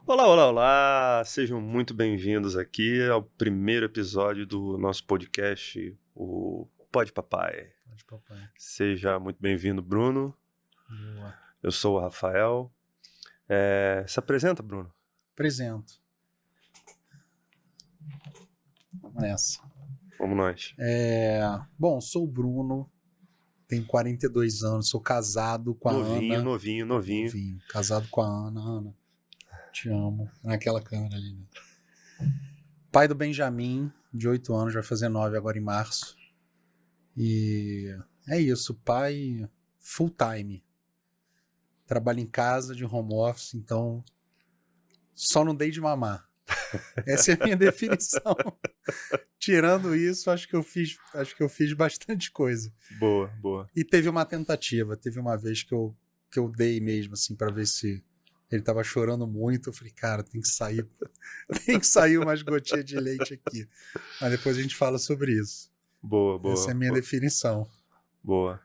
Olá, olá, olá! Sejam muito bem-vindos aqui ao primeiro episódio do nosso podcast, o Pode Papai. Pode, papai. Seja muito bem-vindo, Bruno. Boa. Eu sou o Rafael. Se apresenta, Bruno. Apresento. Vamos nessa. Vamos nós. Bom, sou o Bruno, tenho 42 anos, sou casado com a Ana. Novinho. Casado com a Ana. Ana, te amo. Naquela câmera ali, né? Pai do Benjamin, de 8 anos, vai fazer 9 agora em março. E é isso, pai full time. Trabalho em casa, de home office, então só não dei de mamar. Essa é a minha definição. Tirando isso, acho que eu fiz bastante coisa. Boa. E teve uma tentativa, teve uma vez que eu dei mesmo, assim, pra ver se ele tava chorando muito. Eu falei, cara, tem que sair umas gotinhas de leite aqui. Mas depois a gente fala sobre isso. Boa. Essa é a minha definição. Boa.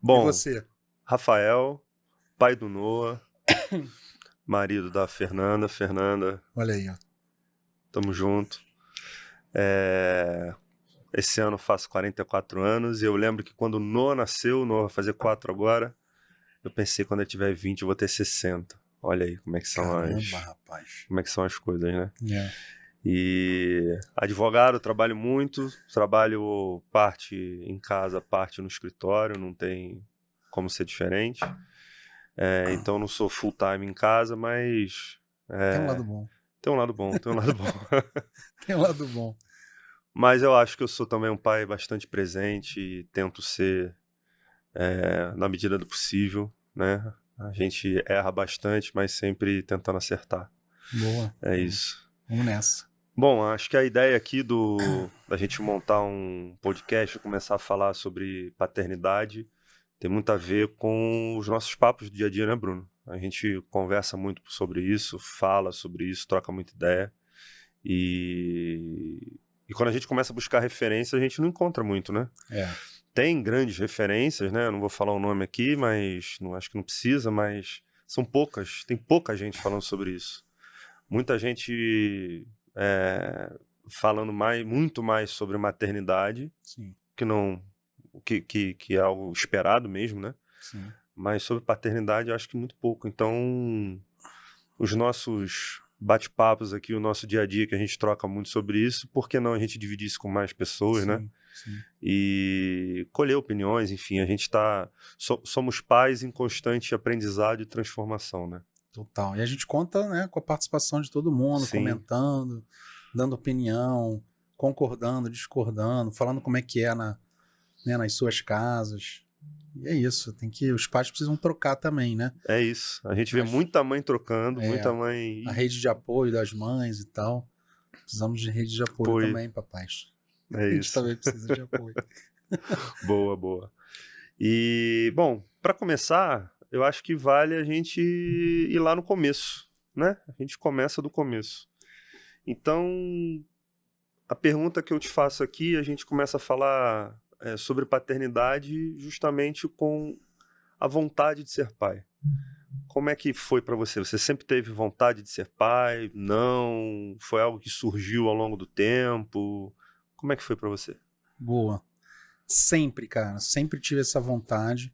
E Bom, você? Rafael, pai do Noah, marido da Fernanda. Fernanda, Olha aí, ó. tamo junto. Esse ano eu faço 44 anos e eu lembro que quando o Noah nasceu, o Noah vai fazer 4 agora, eu pensei quando ele tiver 20 eu vou ter 60. Olha aí como é que são Rapaz. como é que são as coisas, né? É. E advogado, trabalho muito, trabalho parte em casa, parte no escritório, não tem como ser diferente. Então não sou full time em casa, mas Tem um lado bom. tem um lado bom. Tem um lado bom. Mas eu acho que eu sou também um pai bastante presente e tento ser na medida do possível, né? A gente erra bastante, mas sempre tentando acertar. Boa. É isso. Vamos nessa. Bom, acho que a ideia aqui da gente montar um podcast, começar a falar sobre paternidade, tem muito a ver com os nossos papos do dia a dia, né, Bruno? A gente conversa muito sobre isso, fala sobre isso, troca muita ideia. E quando a gente começa a buscar referência, a gente não encontra muito, né? Tem grandes referências, né? Eu não vou falar o nome aqui, mas acho que não precisa, mas são poucas. Tem pouca gente falando sobre isso. Muita gente falando muito mais sobre maternidade, Sim. que é algo esperado mesmo, né? Sim. Mas sobre paternidade eu acho que muito pouco. Então, os nossos bate-papos aqui, o nosso dia a dia, que a gente troca muito sobre isso, por que não a gente dividir isso com mais pessoas, né? Sim. E colher opiniões, enfim, a gente somos pais em constante aprendizado e transformação, né? Total. E a gente conta, né, com a participação de todo mundo, Sim. comentando, dando opinião, concordando, discordando, falando como é que é nas suas casas. E é isso, os pais precisam trocar também, né? É isso. A gente vê muita mãe trocando, muita mãe... A rede de apoio das mães e tal. Precisamos de rede de apoio também, papais. É A gente isso. também precisa de apoio. Boa. E, bom, para começar, eu acho que vale a gente ir lá no começo, né? A gente começa do começo. Então, a pergunta que eu te faço aqui, a gente começa a falar sobre paternidade justamente com a vontade de ser pai. Como é que foi para você? Você sempre teve vontade de ser pai? Não? Foi algo que surgiu ao longo do tempo? Como é que foi para você? Boa. Sempre, cara. Sempre tive essa vontade.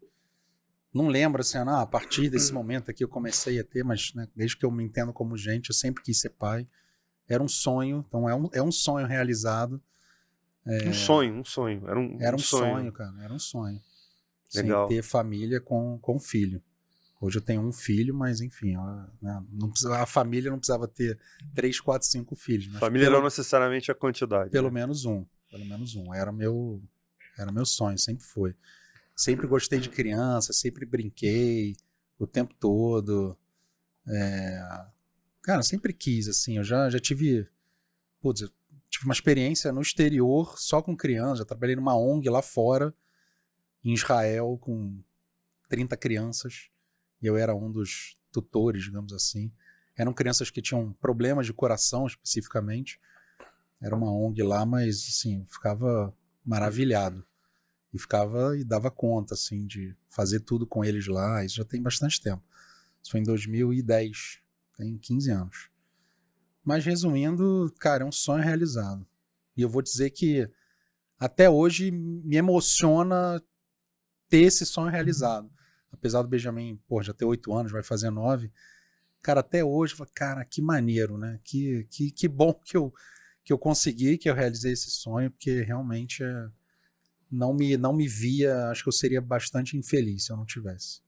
Não lembro assim, a partir desse momento aqui eu comecei a ter, mas né, desde que eu me entendo como gente, eu sempre quis ser pai. Era um sonho, então é um sonho realizado. Um sonho. Era um sonho, cara. Era um sonho. Legal. Sem ter família com filho. Hoje eu tenho um filho, mas enfim, a família não precisava ter 3, 4, 5 filhos. Mas família não necessariamente a quantidade. Pelo menos um. Era meu sonho, sempre foi. Sempre gostei de criança, sempre brinquei o tempo todo. Cara, sempre quis, assim. Eu já tive uma experiência no exterior só com criança. Já trabalhei numa ONG lá fora, em Israel, com 30 crianças. E eu era um dos tutores, digamos assim. Eram crianças que tinham problemas de coração, especificamente. Era uma ONG lá, mas, assim, eu ficava maravilhado. E dava conta, assim, de fazer tudo com eles lá. Isso já tem bastante tempo. Isso foi em 2010. tenho 15 anos. Mas resumindo, cara, é um sonho realizado. E eu vou dizer que até hoje me emociona ter esse sonho realizado. Apesar do Benjamin, pô, já ter 8 anos, vai fazer 9. Cara, até hoje, cara, que maneiro, né? Que bom que eu consegui, que eu realizei esse sonho, porque realmente não me via, acho que eu seria bastante infeliz se eu não tivesse.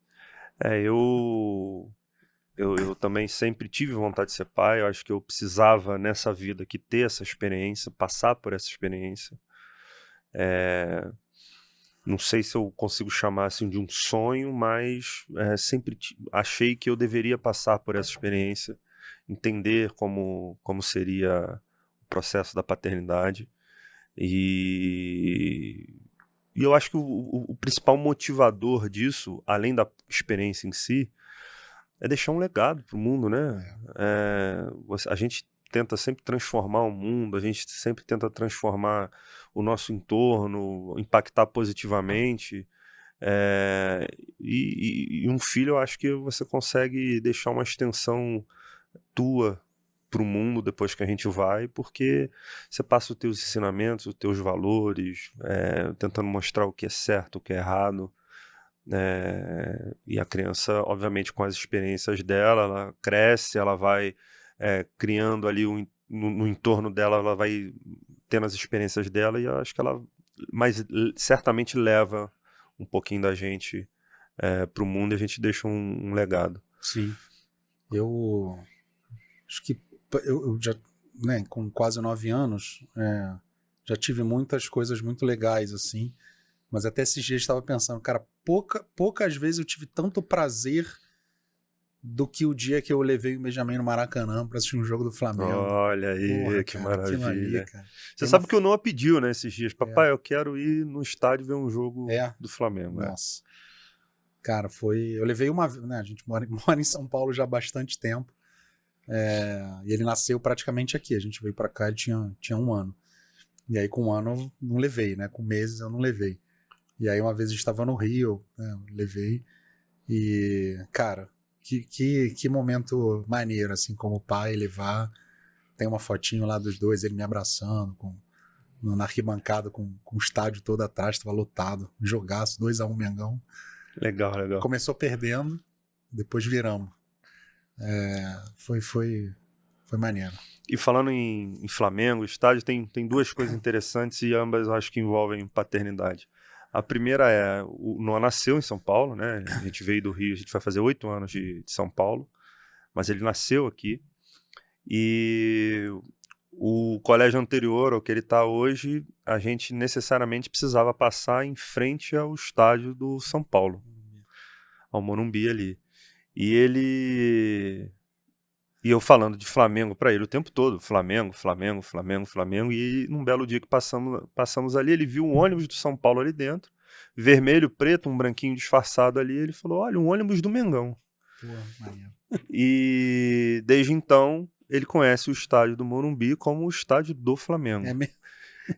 Eu também sempre tive vontade de ser pai. Eu acho que eu precisava nessa vida aqui ter essa experiência, passar por essa experiência. Não sei se eu consigo chamar assim de um sonho, mas sempre achei que eu deveria passar por essa experiência, entender como seria o processo da paternidade. E eu acho que o principal motivador disso, além da experiência em si, é deixar um legado para o mundo, né? A gente tenta sempre transformar o mundo, a gente sempre tenta transformar o nosso entorno, impactar positivamente. E um filho, eu acho que você consegue deixar uma extensão tua para o mundo depois que a gente vai, porque você passa os teus ensinamentos, os teus valores, tentando mostrar o que é certo, o que é errado. E a criança, obviamente, com as experiências dela, ela cresce, ela vai criando ali no entorno dela, ela vai tendo as experiências dela, e eu acho que ela certamente leva um pouquinho da gente para o mundo, e a gente deixa um legado. Sim. Eu acho que eu já, né, com quase 9 anos, já tive muitas coisas muito legais, assim. Mas até esses dias eu estava pensando, cara, poucas vezes eu tive tanto prazer do que o dia que eu levei o Benjamin no Maracanã para assistir um jogo do Flamengo. Olha aí, porra, que cara, maravilha. Ali, cara. Você sabe que o Noah pediu, né, esses dias. Papai, eu quero ir no estádio ver um jogo do Flamengo. Nossa. Cara, eu levei uma... né, a gente mora em São Paulo já há bastante tempo. E ele nasceu praticamente aqui. A gente veio para cá, ele tinha 1 ano. E aí com 1 ano eu não levei, né? Com meses eu não levei. E aí uma vez a gente estava no Rio, né, eu levei. E, cara, que momento maneiro, assim, como pai, levar. Tem uma fotinho lá dos dois, ele me abraçando, na arquibancada, com o estádio todo atrás, estava lotado. Jogaço, 2-1 Mengão. Legal. Começou perdendo, depois viramos. Foi maneiro. E falando em Flamengo, o estádio tem 2 coisas interessantes, e ambas eu acho que envolvem paternidade. A primeira o Noah nasceu em São Paulo, né? A gente veio do Rio, a gente vai fazer 8 anos de São Paulo, mas ele nasceu aqui. E o colégio anterior ao que ele está hoje, a gente necessariamente precisava passar em frente ao estádio do São Paulo, ao Morumbi ali. E eu falando de Flamengo para ele o tempo todo, Flamengo, e num belo dia que passamos ali, ele viu um ônibus do São Paulo ali dentro, vermelho, preto, um branquinho disfarçado ali, ele falou, olha, um ônibus do Mengão. E desde então, ele conhece o estádio do Morumbi como o estádio do Flamengo.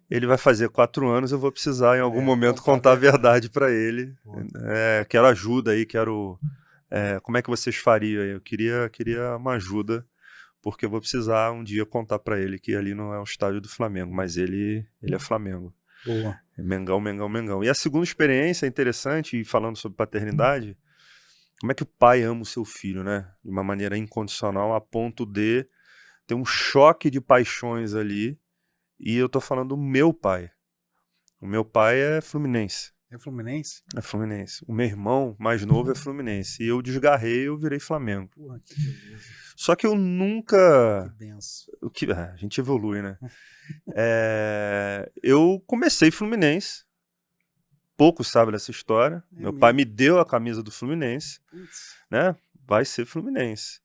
Ele vai fazer 4 anos, eu vou precisar em algum momento contar a verdade para ele. Quero ajuda aí, como é que vocês fariam? Eu queria uma ajuda, porque eu vou precisar um dia contar para ele que ali não é o estádio do Flamengo, mas ele é Flamengo. Boa. Mengão. E a segunda experiência interessante, falando sobre paternidade, como é que o pai ama o seu filho, né? De uma maneira incondicional, a ponto de ter um choque de paixões ali. E eu tô falando do meu pai. O meu pai é fluminense. É Fluminense? É Fluminense. O meu irmão mais novo é Fluminense. E eu desgarrei, eu virei Flamengo. Porra, que beleza. Só que eu nunca... Que benção. A gente evolui, né? Eu comecei Fluminense. Poucos sabem dessa história. Meu pai me deu a camisa do Fluminense. Né? Vai ser Fluminense.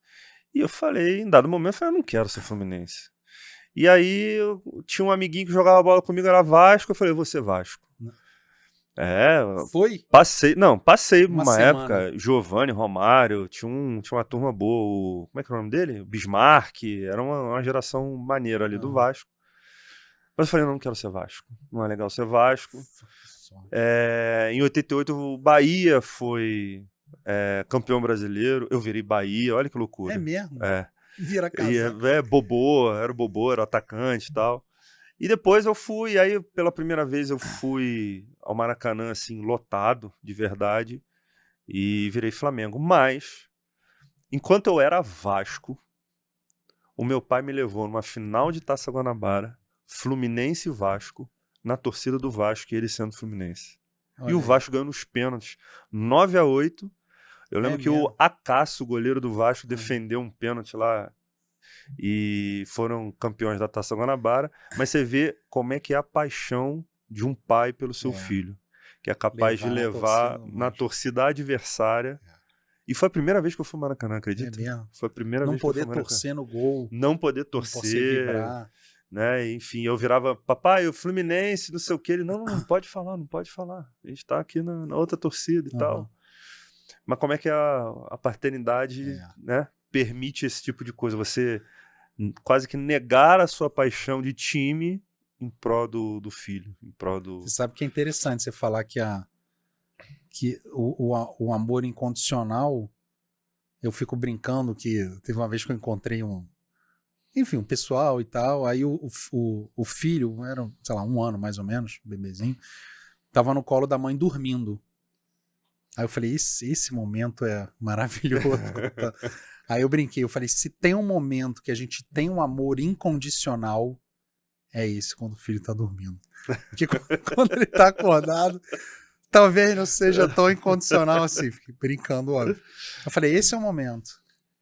E eu falei, em dado momento, eu não quero ser Fluminense. E aí eu tinha um amiguinho que jogava bola comigo, era Vasco. Eu falei, eu vou ser Vasco. Foi? Passei uma época, Giovanni, Romário, tinha uma turma boa, como é que é o nome dele? Bismarck, era uma geração maneira ali do Vasco. Mas eu falei, não quero ser Vasco, não é legal ser Vasco. Em 88 o Bahia foi campeão brasileiro, eu virei Bahia, olha que loucura. É mesmo? Vira E casaco. era o Bobô, era o atacante e tal. E depois eu fui, aí pela primeira vez eu fui ao Maracanã, assim, lotado, de verdade, e virei Flamengo. Mas, enquanto eu era Vasco, o meu pai me levou numa final de Taça Guanabara, Fluminense e Vasco, na torcida do Vasco, e ele sendo Fluminense. E Olha o aí. Vasco ganhou nos pênaltis, 9-8. Eu lembro que mesmo? o Acácio, o goleiro do Vasco, Uhum. defendeu um pênalti lá e foram campeões da Taça Guanabara. Mas você vê como é que é a paixão de um pai pelo seu filho, que é capaz de levar na torcida adversária. E foi a primeira vez que eu fui ao Maracanã, acredita? mesmo. Foi a primeira vez que eu fui Não ao poder Maracanã. torcer no gol. Não poder Não poder torcer, vibrar. né? Enfim, eu virava, papai, o Fluminense, não sei o que. Ele, não pode falar, não pode falar. A gente tá aqui na outra torcida e tal. Mas como é que a paternidade, né, permite esse tipo de coisa? Você quase que negar a sua paixão de time em prol do filho, em prol do... Você sabe que é interessante você falar que o amor incondicional, eu fico brincando que teve uma vez que eu encontrei um pessoal e tal, aí o filho, era, sei lá, 1 ano mais ou menos, bebezinho, tava no colo da mãe dormindo. Aí eu falei, esse momento é maravilhoso. Aí eu brinquei, eu falei, se tem um momento que a gente tem um amor incondicional, é esse, quando o filho tá dormindo. Porque quando ele tá acordado, talvez não seja tão incondicional assim. Fiquei brincando, óbvio. Eu falei, esse é o momento.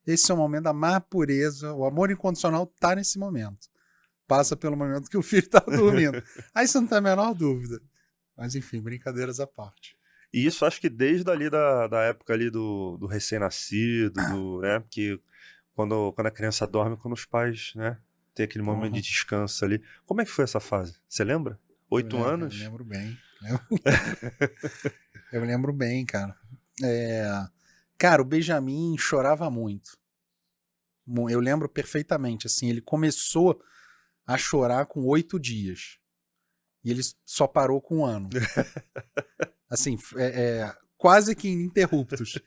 Esse é o momento da mais pureza. O amor incondicional tá nesse momento. Passa pelo momento que o filho tá dormindo. Aí você não tem a menor dúvida. Mas enfim, brincadeiras à parte. E isso acho que desde ali da época ali do recém-nascido, né? Que quando a criança dorme, quando os pais, né, tem aquele momento de descanso ali. Como é que foi essa fase? Você lembra? 8 anos? Eu lembro bem. Eu me lembro bem, cara. Cara, o Benjamin chorava muito. Eu lembro perfeitamente, assim, ele começou a chorar com 8 dias. E ele só parou com 1 ano. Assim, quase que ininterruptos.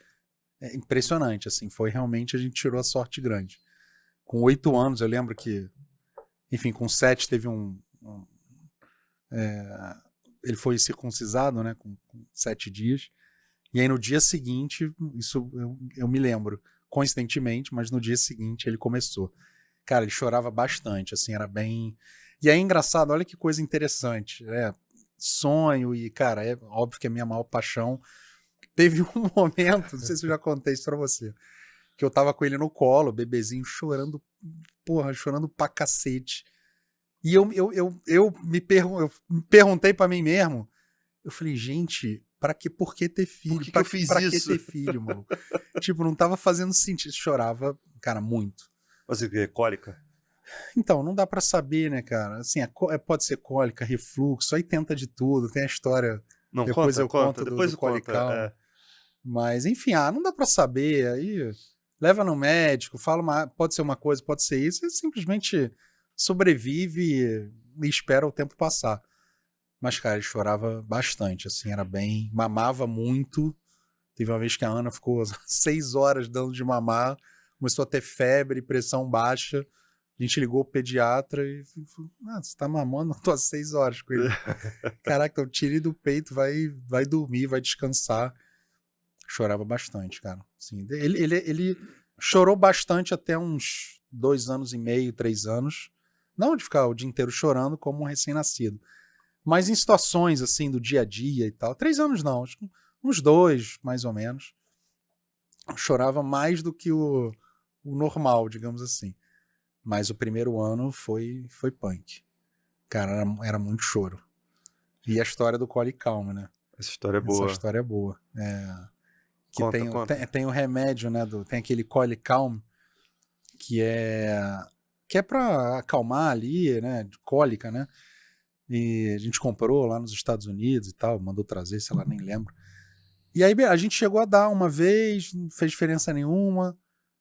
É impressionante, assim, foi realmente, a gente tirou a sorte grande. Com 8 anos, eu lembro que, enfim, com 7 teve ele foi circuncisado, né, com 7 dias. E aí no dia seguinte, isso eu me lembro, coincidentemente, mas no dia seguinte ele começou. Cara, ele chorava bastante, assim, era bem... E é engraçado, olha que coisa interessante, sonho e, cara, é óbvio que é a minha maior paixão. Teve um momento, não sei se eu já contei isso pra você, que eu tava com ele no colo, bebezinho, chorando pra cacete. E eu me perguntei pra mim mesmo, eu falei, gente, por que ter filho? Por que eu fiz isso? Que ter filho, mano? Tipo, não tava fazendo sentido, chorava, cara, muito. Você vê, cólica? Então, não dá pra saber, né, cara? Assim, pode ser cólica, refluxo, aí tenta de tudo, tem a história. Não, depois eu conto depois do colicalma. Mas, enfim, não dá pra saber. Aí leva no médico, pode ser uma coisa, pode ser isso, e simplesmente sobrevive e espera o tempo passar. Mas, cara, ele chorava bastante, assim, era bem... Mamava muito. Teve uma vez que a Ana ficou 6 horas dando de mamar, começou a ter febre, pressão baixa. A gente ligou pro pediatra e falou, você tá mamando? Eu tô há 6 horas com ele. Caraca, então tire do peito, vai dormir, vai descansar. Chorava bastante, cara. Assim, ele chorou bastante até uns 2 anos e meio, 3 anos. Não de ficar o dia inteiro chorando como um recém-nascido. Mas em situações, assim, do dia a dia e tal. 3 anos não, acho que uns 2, mais ou menos. Chorava mais do que o normal, digamos assim. Mas o primeiro ano foi punk. Cara, era muito choro. E a história do Colicalma, né? Essa história é boa. Essa história é boa. Que conta. tem o remédio, né? Tem aquele Colicalm, que é pra acalmar ali, né? De cólica, né? E a gente comprou lá nos Estados Unidos e tal, mandou trazer, sei lá, nem lembro. E aí a gente chegou a dar uma vez, não fez diferença nenhuma,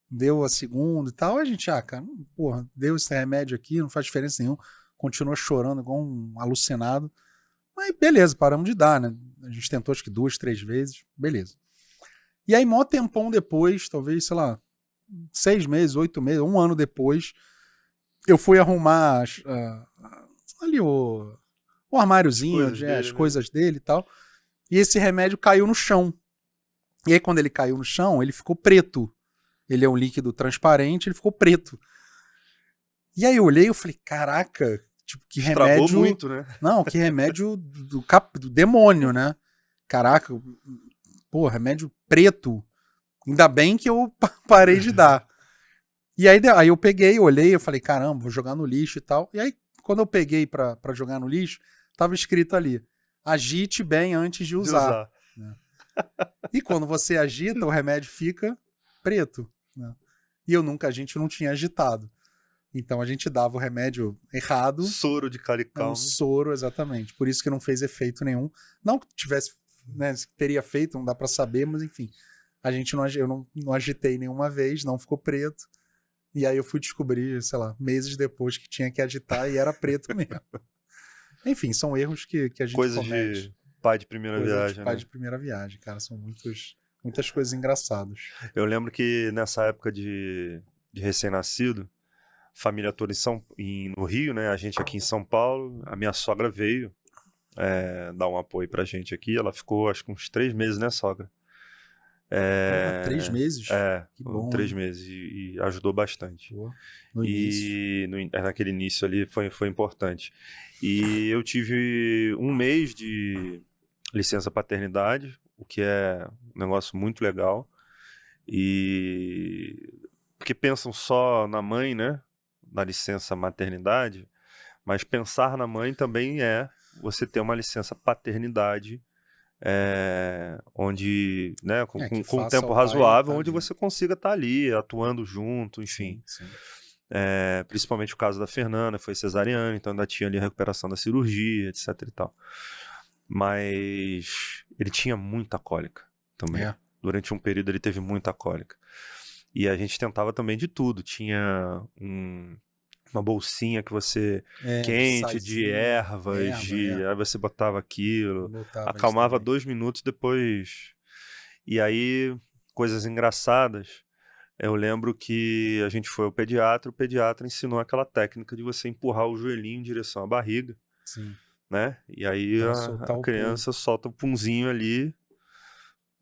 deu a segunda e tal. A gente, cara, porra, deu esse remédio aqui, não faz diferença nenhuma. Continua chorando igual um alucinado. Mas beleza, paramos de dar, né? A gente tentou acho que 2, 3 vezes, beleza. E aí, mó tempão depois, talvez, sei lá, 6 meses, 8 meses, 1 ano depois, eu fui arrumar ali o armáriozinho, as coisas dele e tal, e esse remédio caiu no chão. E aí quando ele caiu no chão, ele ficou preto. Ele é um líquido transparente, ele ficou preto. E aí eu olhei e falei, caraca, tipo, que Estragou remédio... muito, né? Não, que remédio do demônio, né? Caraca, pô, remédio preto. Ainda bem que eu parei de dar. E aí eu peguei, olhei, eu falei, caramba, vou jogar no lixo e tal. E aí, quando eu peguei pra jogar no lixo, tava escrito ali, agite bem antes de usar. Né? E quando você agita, o remédio fica preto. Né? E a gente não tinha agitado. Então a gente dava o remédio errado. Soro de calical. Um soro, exatamente. Por isso que não fez efeito nenhum. Não que tivesse, né, teria feito, não dá pra saber, mas enfim. Eu não agitei nenhuma vez, não ficou preto. E aí eu fui descobrir, sei lá, meses depois que tinha que agitar e era preto mesmo. Enfim, são erros que a gente comete. Coisas de pai de primeira viagem, de pai de primeira viagem, cara. São muitas coisas engraçadas. Eu lembro que nessa época de recém-nascido, família toda no Rio, né? A gente aqui em São Paulo, a minha sogra veio dar um apoio pra gente aqui. Ela ficou, acho que uns 3 meses, né, sogra? 3 meses? Que bom, 3 meses e ajudou bastante. Pô, no início. Naquele início ali foi importante. E eu tive 1 mês de licença paternidade, o que é um negócio muito legal. Porque pensam só na mãe, né? Na licença maternidade, mas pensar na mãe também é você ter uma licença paternidade onde, né, com um tempo razoável, onde você consiga estar ali, atuando junto, enfim. Sim. Principalmente o caso da Fernanda, foi cesariana, então ainda tinha ali a recuperação da cirurgia, etc e tal. Mas ele tinha muita cólica também. Durante um período ele teve muita cólica. E a gente tentava também de tudo. Tinha uma bolsinha que você quente, de ervas, aí você botava aquilo, acalmava 2 minutos depois. E aí, coisas engraçadas. Eu lembro que a gente foi ao pediatra, o pediatra ensinou aquela técnica de você empurrar o joelhinho em direção à barriga. Sim. Né? E aí a criança solta o punzinho ali.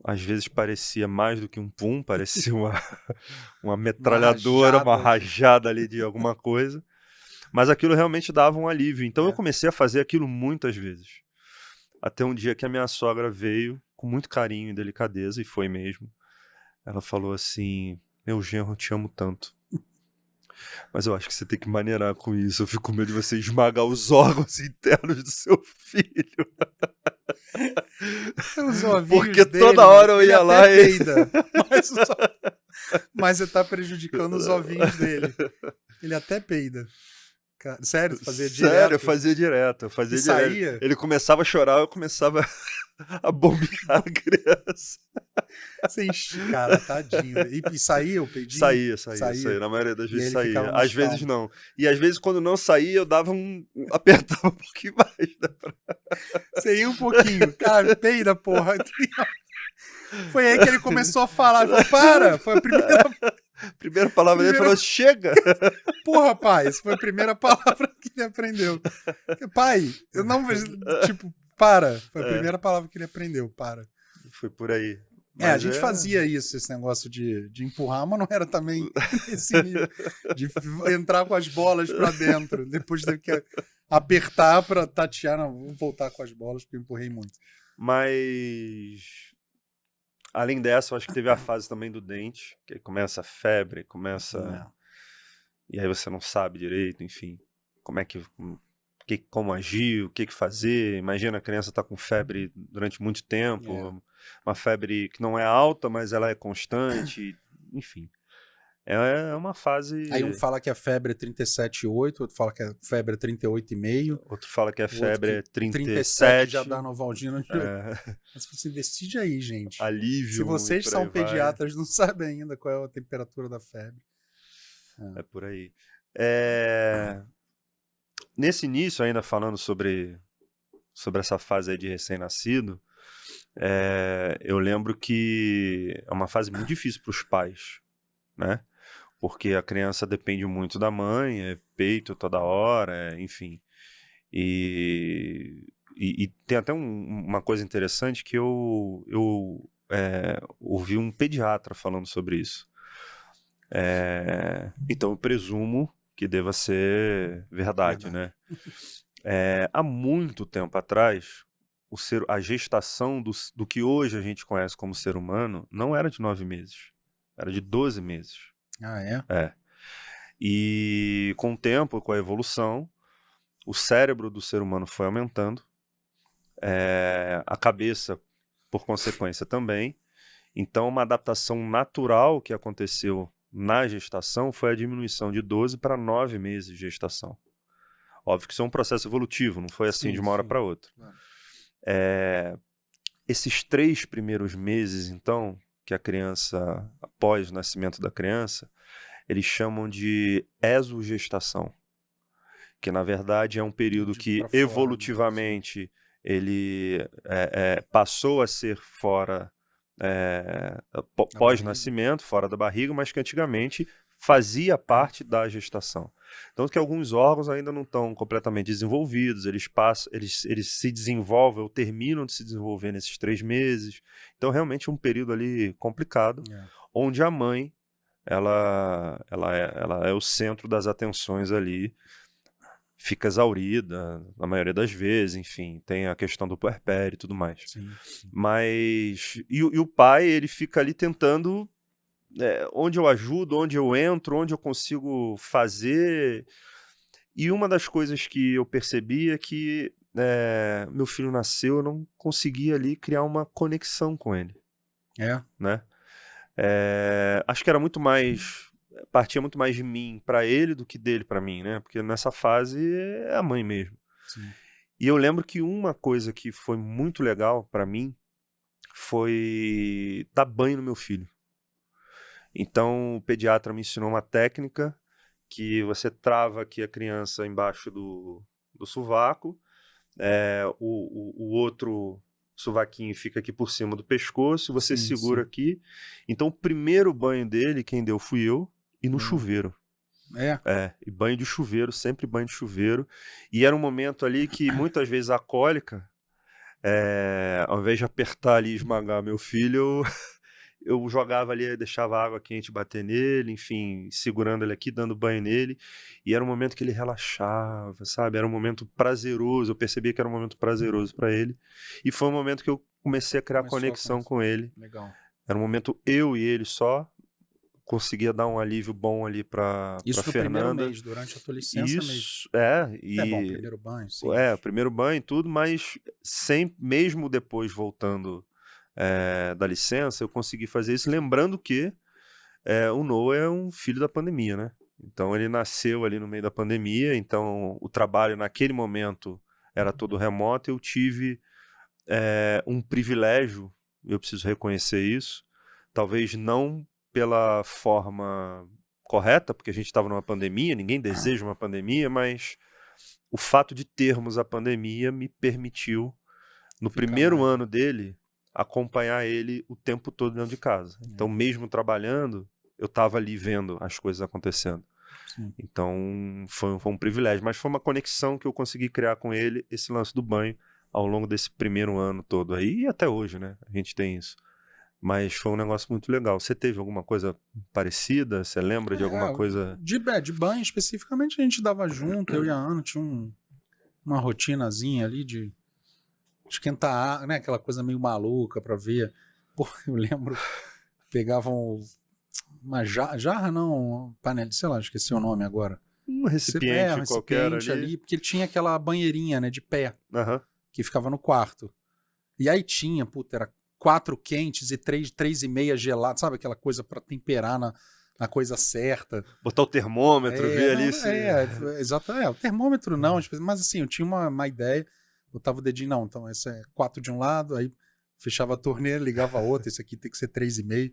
Às vezes parecia mais do que um pum, parecia uma metralhadora, uma rajada ali de alguma coisa. Mas aquilo realmente dava um alívio. Então eu comecei a fazer aquilo muitas vezes. Até um dia que a minha sogra veio com muito carinho e delicadeza, e foi mesmo. Ela falou assim, meu genro, eu te amo tanto. Mas eu acho que você tem que maneirar com isso. Eu fico com medo de você esmagar os órgãos internos do seu filho. Os ovinhos porque dele, toda hora eu ia lá e... Mas você tá prejudicando os ovinhos dele. Ele até peida. Sério? Fazia direto? Sério, eu fazia direto. Saía? Ele começava a chorar, eu começava a bombear a criança. Você enche, cara, tadinho. E saía o peidinho? Saía. Na maioria das vezes saía. Às vezes não. E às vezes quando não saía, eu dava apertava um pouquinho mais. Você ia um pouquinho. Cara, peida, porra. Foi aí que ele começou a falar. Ele falou, para! Foi a primeira palavra dele, falou, chega! Porra, pai, essa foi a primeira palavra que ele aprendeu. Pai, eu não... Tipo, para. Foi a primeira palavra que ele aprendeu, para. Foi por aí. A gente fazia isso, esse negócio de empurrar, mas não era também esse nível de entrar com as bolas pra dentro. Depois teve que apertar pra tatear. Não, vou voltar com as bolas porque eu empurrei muito. Mas... além dessa, eu acho que teve a fase também do dente, que aí começa a febre, e aí você não sabe direito, enfim, como agir, o que fazer. Imagina a criança tá com febre durante muito tempo, uma febre que não é alta, mas ela é constante, enfim. É uma fase... Aí um fala que a febre é 37,8, outro fala que a febre é 38,5. Outro fala que a febre é 37. Já dá Novalgina. Mas você decide aí, gente. Alívio. Se vocês são pediatras, não sabem ainda qual é a temperatura da febre. É por aí. Nesse início, ainda falando sobre essa fase aí de recém-nascido, eu lembro que é uma fase muito difícil para os pais, né? porque a criança depende muito da mãe, é peito toda hora, enfim. E tem até uma coisa interessante que eu ouvi um pediatra falando sobre isso. Então eu presumo que deva ser verdade, né? Há muito tempo atrás, a gestação do que hoje a gente conhece como ser humano não era de 9 meses, era de 12 meses. Ah, é? É. E com o tempo, com a evolução, o cérebro do ser humano foi aumentando, a cabeça, por consequência, também. Então, uma adaptação natural que aconteceu na gestação foi a diminuição de 12 para 9 meses de gestação. Óbvio que isso é um processo evolutivo, não foi assim de uma hora para outra. Claro. Esses 3 primeiros meses, então, que a criança, após o nascimento da criança, eles chamam de exogestação, que na verdade é um período que evolutivamente ele passou a ser fora pós-nascimento, fora da barriga, mas que antigamente fazia parte da gestação. Então, que alguns órgãos ainda não estão completamente desenvolvidos, eles se desenvolvem ou terminam de se desenvolver nesses 3 meses. Então, realmente é um período ali complicado, onde a mãe ela é o centro das atenções ali, fica exaurida na maioria das vezes, enfim, tem a questão do puerpério e tudo mais. Sim. Mas e o pai, ele fica ali tentando onde eu ajudo, onde eu entro, onde eu consigo fazer. E uma das coisas que eu percebi é que meu filho nasceu, eu não conseguia ali criar uma conexão com ele. Né? Acho que era muito mais, partia muito mais de mim para ele do que dele para mim, né? Porque nessa fase é a mãe mesmo. Sim. E eu lembro que uma coisa que foi muito legal para mim foi dar banho no meu filho. Então o pediatra me ensinou uma técnica que você trava aqui a criança embaixo do sovaco, o outro sovaquinho fica aqui por cima do pescoço, você segura aqui. Então o primeiro banho dele, quem deu fui eu, e no chuveiro. E banho de chuveiro, sempre banho de chuveiro. E era um momento ali que muitas vezes a cólica, ao invés de apertar ali e esmagar meu filho, eu jogava ali, deixava a água quente bater nele, enfim, segurando ele aqui, dando banho nele. E era um momento que ele relaxava, sabe? Era um momento prazeroso, eu percebia que era um momento prazeroso para ele. E foi um momento que eu comecei a criar conexão com ele. Legal. Era um momento eu e ele só. Conseguia dar um alívio bom ali para Fernanda. Isso no primeiro mês, durante a tua licença mesmo. Bom, primeiro banho, sim. Primeiro banho e tudo, mas mesmo depois voltando da licença, eu consegui fazer isso, lembrando que o Noah é um filho da pandemia, né? Então ele nasceu ali no meio da pandemia, então o trabalho naquele momento era todo remoto, eu tive um privilégio, eu preciso reconhecer isso, talvez não pela forma correta, porque a gente estava numa pandemia, ninguém deseja uma pandemia, mas o fato de termos a pandemia me permitiu, no primeiro ano dele, acompanhar ele o tempo todo dentro de casa. Então, mesmo trabalhando, eu estava ali vendo as coisas acontecendo. Sim. Então, foi um privilégio, mas foi uma conexão que eu consegui criar com ele, esse lance do banho, ao longo desse primeiro ano todo aí, e até hoje, né? A gente tem isso. Mas foi um negócio muito legal. Você teve alguma coisa parecida? Você lembra de alguma coisa? De banho, especificamente, a gente dava junto, eu e a Ana, tinha uma rotinazinha ali de esquentar água, né? Aquela coisa meio maluca pra ver. Pô, eu lembro, pegavam uma jarra, não, panela, sei lá, esqueci o nome agora. Um recipiente qualquer ali. Porque ele tinha aquela banheirinha, né, de pé, que ficava no quarto. E aí tinha, era 4 quentes e 3,5 gelados, sabe? Aquela coisa para temperar na coisa certa. Botar o termômetro, ver ali se... Exato. O termômetro não, mas assim, eu tinha uma ideia, botava o dedinho, não, então esse é 4 de um lado, aí fechava a torneira, ligava a outra, esse aqui tem que ser 3,5.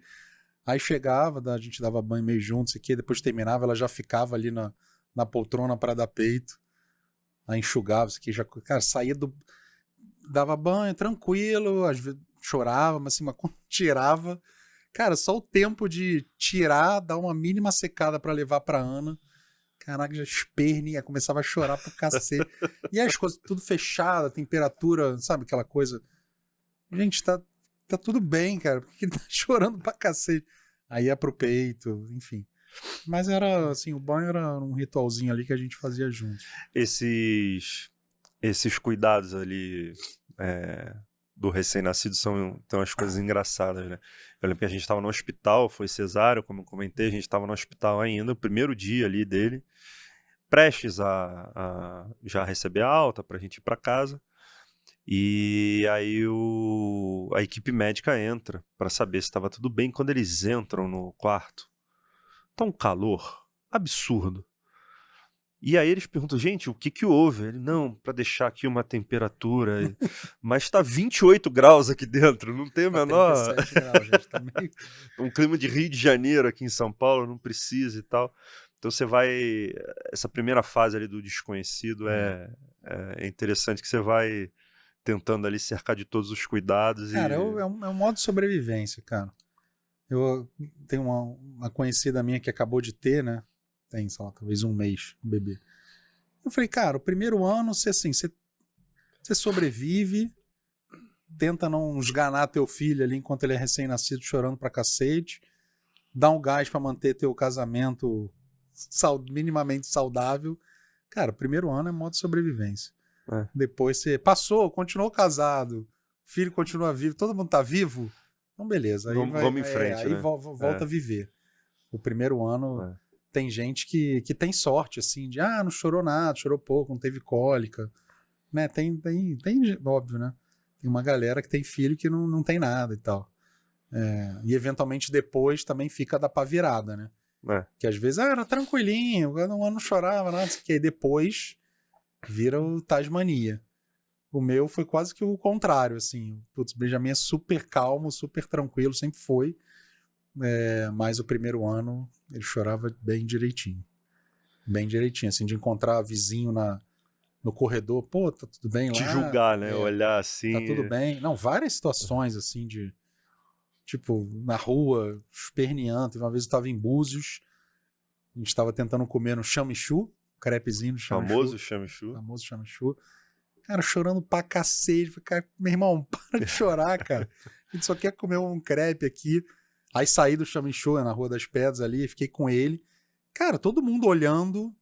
Aí chegava, a gente dava banho meio junto, isso aqui, depois terminava, ela já ficava ali na poltrona para dar peito, aí enxugava, isso aqui, já, cara, saía dava banho tranquilo, às vezes chorava, mas assim, mas quando tirava, Cara, só o tempo de tirar, dar uma mínima secada pra levar pra Ana. Caraca, já espernia, começava a chorar pro cacete. E as coisas tudo fechado, a temperatura, sabe aquela coisa? Gente, tá tudo bem, cara. Por que tá chorando pra cacete? Aí ia pro peito, enfim. Mas era assim, o banho era um ritualzinho ali que a gente fazia junto. Esses cuidados ali do recém-nascido tem umas coisas engraçadas, né? Eu lembro que a gente estava no hospital, foi cesárea, como eu comentei, a gente estava no hospital ainda, o primeiro dia ali dele, prestes a já receber a alta pra gente ir pra casa. E aí a equipe médica entra para saber se estava tudo bem. Quando eles entram no quarto, tá um calor absurdo. E aí eles perguntam, gente, o que houve? Ele, não, para deixar aqui uma temperatura, mas tá 28 graus aqui dentro, não tem o menor... 37 graus, gente, tá meio... Um clima de Rio de Janeiro aqui em São Paulo, não precisa e tal. Então você vai... Essa primeira fase ali do desconhecido é interessante, que você vai tentando ali cercar de todos os cuidados. Cara, é um modo de sobrevivência, cara. Eu tenho uma conhecida minha que acabou de ter, né? Tem, sei lá, talvez um mês, o bebê. Eu falei, cara, o primeiro ano, você sobrevive, tenta não esganar teu filho ali enquanto ele é recém-nascido chorando pra cacete, dá um gás pra manter teu casamento minimamente saudável. Cara, o primeiro ano é modo de sobrevivência. Depois você passou, continuou casado, o filho continua vivo, todo mundo tá vivo, então beleza. Aí vamos em frente, aí né? volta a viver. O primeiro ano tem gente que tem sorte, assim, de não chorou nada, chorou pouco, não teve cólica, né? Tem óbvio, né? Tem uma galera que tem filho que não tem nada e tal. E eventualmente depois também fica da pá virada, né? Que às vezes era tranquilinho, não chorava, nada, que aí depois vira o Tasmania. O meu foi quase que o contrário, assim. Putz, o Benjamin é super calmo, super tranquilo, sempre foi. Mas o primeiro ano ele chorava bem direitinho. Bem direitinho, assim, de encontrar vizinho no corredor. Pô, tá tudo bem lá? Te julgar, né? Olhar assim. Tá tudo bem. Não, várias situações, assim, de... Tipo, na rua, esperneando. Teve uma vez eu tava em Búzios, a gente tava tentando comer no chamichu, crepezinho no chamichu. Famoso chamichu. Cara, chorando pra cacete. Falei, cara, meu irmão, para de chorar, cara. A gente só quer comer um crepe aqui. Aí saí do chamichu, na Rua das Pedras ali, fiquei com ele. Cara, todo mundo olhando.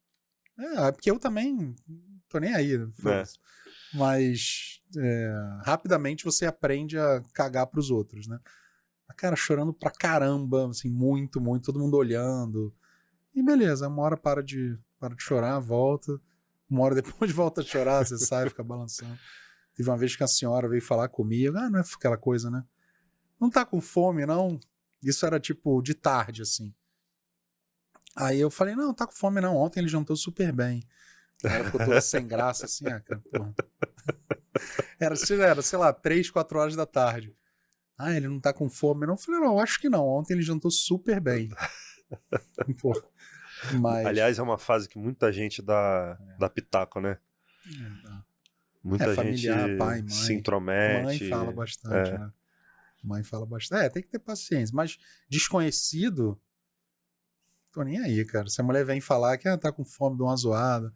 Porque eu também tô nem aí. Mas rapidamente você aprende a cagar pros outros, né? A cara chorando pra caramba, assim, muito, muito, todo mundo olhando. E beleza, uma hora para de chorar, volta. Uma hora depois volta a chorar, você sai, fica balançando. Teve uma vez que a senhora veio falar comigo, não é aquela coisa, né? Não tá com fome, não? Isso era tipo de tarde, assim. Aí eu falei, não tá com fome não, ontem ele jantou super bem. Ela ficou toda sem graça, assim, cara, porra. Era, sei lá, 3, 4 horas da tarde. Ele não tá com fome não? Eu falei, não, acho que não, ontem ele jantou super bem. Porra. Mas... Aliás, é uma fase que muita gente dá pitaco, né? Muita gente familiar, pai, mãe. se intromete. Mãe fala bastante, né? Mãe fala bastante. Tem que ter paciência. Mas desconhecido, tô nem aí, cara. Se a mulher vem falar que tá com fome de uma zoada,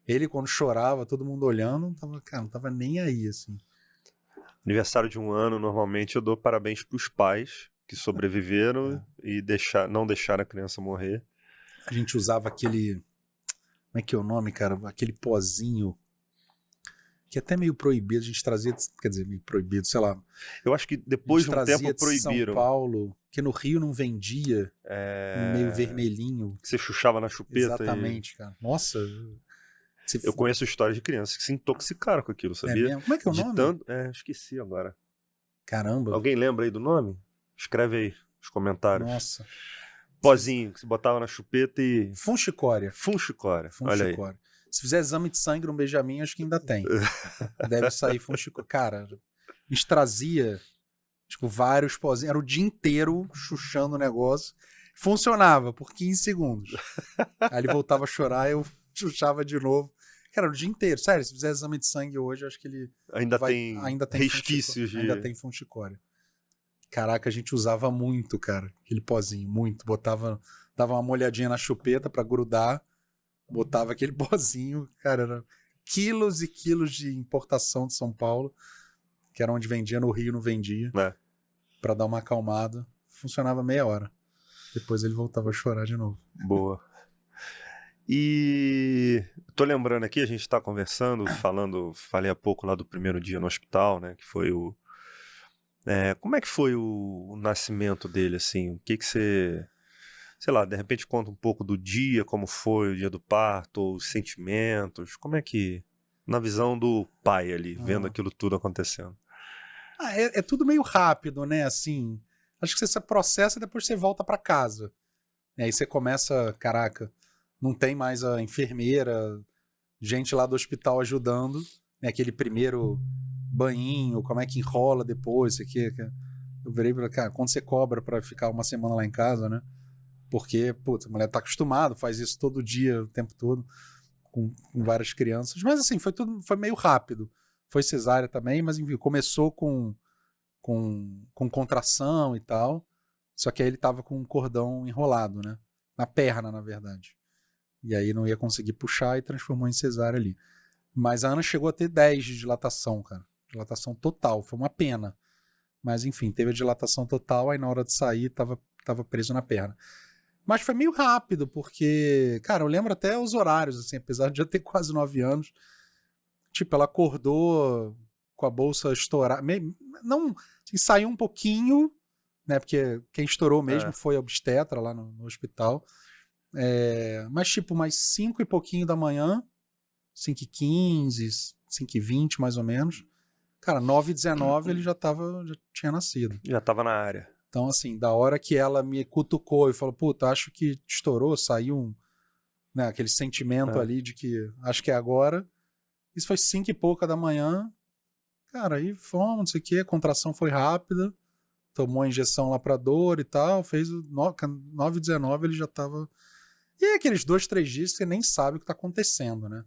ele quando chorava, todo mundo olhando, não tava nem aí, assim. Aniversário de 1 ano, normalmente eu dou parabéns pros pais que sobreviveram e não deixaram a criança morrer. A gente usava aquele... Como é que é o nome, cara? Aquele pozinho que é até meio proibido. A gente trazia... Quer dizer, meio proibido, sei lá. Eu acho que depois de um tempo São proibiram. Paulo, que no Rio não vendia. Meio vermelhinho. Que você chuchava na chupeta. Exatamente, cara. Nossa... Eu conheço histórias de crianças que se intoxicaram com aquilo, sabia? Mesmo? Como é que é o nome? Esqueci agora. Caramba. Alguém lembra aí do nome? Escreve aí nos comentários. Nossa. Pozinho que se botava na chupeta e... Funchicória. Olha aí. Se fizer exame de sangue no Benjamin, acho que ainda tem. Deve sair funchicória. Cara, a gente trazia tipo, vários pozinhos. Era o dia inteiro chuchando o negócio. Funcionava por 15 segundos. Aí ele voltava a chorar, eu chuchava de novo. Cara, o dia inteiro. Sério, se fizer exame de sangue hoje, acho que ele ainda tem resquícios de... Ainda tem funchicória. Caraca, a gente usava muito, cara, aquele pozinho, muito. Dava uma molhadinha na chupeta pra grudar, botava aquele pozinho, cara, era quilos e quilos de importação de São Paulo, que era onde vendia, no Rio não vendia, É. pra dar uma acalmada. Funcionava meia hora. Depois ele voltava a chorar de novo. Boa. E tô lembrando aqui, a gente tá conversando, falei há pouco lá do primeiro dia no hospital, né, que foi como é que foi o nascimento dele, assim? O que você, sei lá, de repente conta um pouco do dia, como foi o dia do parto, os sentimentos, como é que, na visão do pai ali, vendo aquilo tudo acontecendo. É tudo meio rápido, né, assim, acho que você se processa e depois você volta pra casa. E aí você começa, caraca, não tem mais a enfermeira, gente lá do hospital ajudando, né, aquele primeiro banhinho, como é que enrola depois, isso aqui. Eu virei pra cara, quando você cobra pra ficar uma semana lá em casa, né? Porque, putz, a mulher tá acostumada, faz isso todo dia, o tempo todo, com várias crianças. Mas assim, foi meio rápido. Foi cesárea também, mas enfim, começou com contração e tal. Só que aí ele tava com um cordão enrolado, né? Na perna, na verdade. E aí não ia conseguir puxar e transformou em cesárea ali. Mas a Ana chegou a ter 10 de dilatação, cara. Dilatação total. Foi uma pena. Mas enfim, teve a dilatação total, aí na hora de sair tava preso na perna. Mas foi meio rápido, porque, cara, eu lembro até os horários, assim, apesar de já ter quase 9 anos. Tipo, ela acordou com a bolsa estourada. Não, assim, saiu um pouquinho, né? Porque quem estourou mesmo foi a obstetra lá no hospital. Mas, tipo, mais 5 e pouquinho da manhã, 5h15, 5h20 mais ou menos. Cara, 9h19 ele já tinha nascido. Já tava na área. Então, assim, da hora que ela me cutucou e falou, puta, acho que estourou, saiu né, aquele sentimento ali de que acho que é agora. Isso foi 5 e pouca da manhã. Cara, aí fomos, não sei o que, a contração foi rápida, tomou a injeção lá pra dor e tal, fez o 9h19 ele já tava... E aí aqueles 2, 3 dias que você nem sabe o que tá acontecendo, né?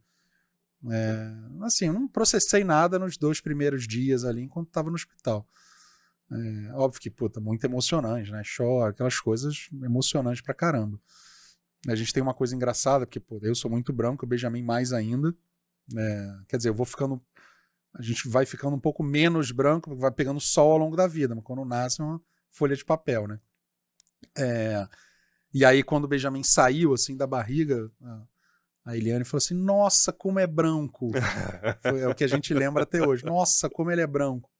Assim, eu não processei nada nos 2 primeiros dias ali enquanto tava no hospital. Óbvio que, puta, muito emocionante, né? Chora, aquelas coisas emocionantes pra caramba. A gente tem uma coisa engraçada, porque, pô, eu sou muito branco, o Benjamin mais ainda. Quer dizer, a gente vai ficando um pouco menos branco, vai pegando sol ao longo da vida, mas quando nasce é uma folha de papel, né? E aí, quando o Benjamin saiu, assim, da barriga, a Eliane falou assim, nossa, como é branco. É o que a gente lembra até hoje. Nossa, como ele é branco.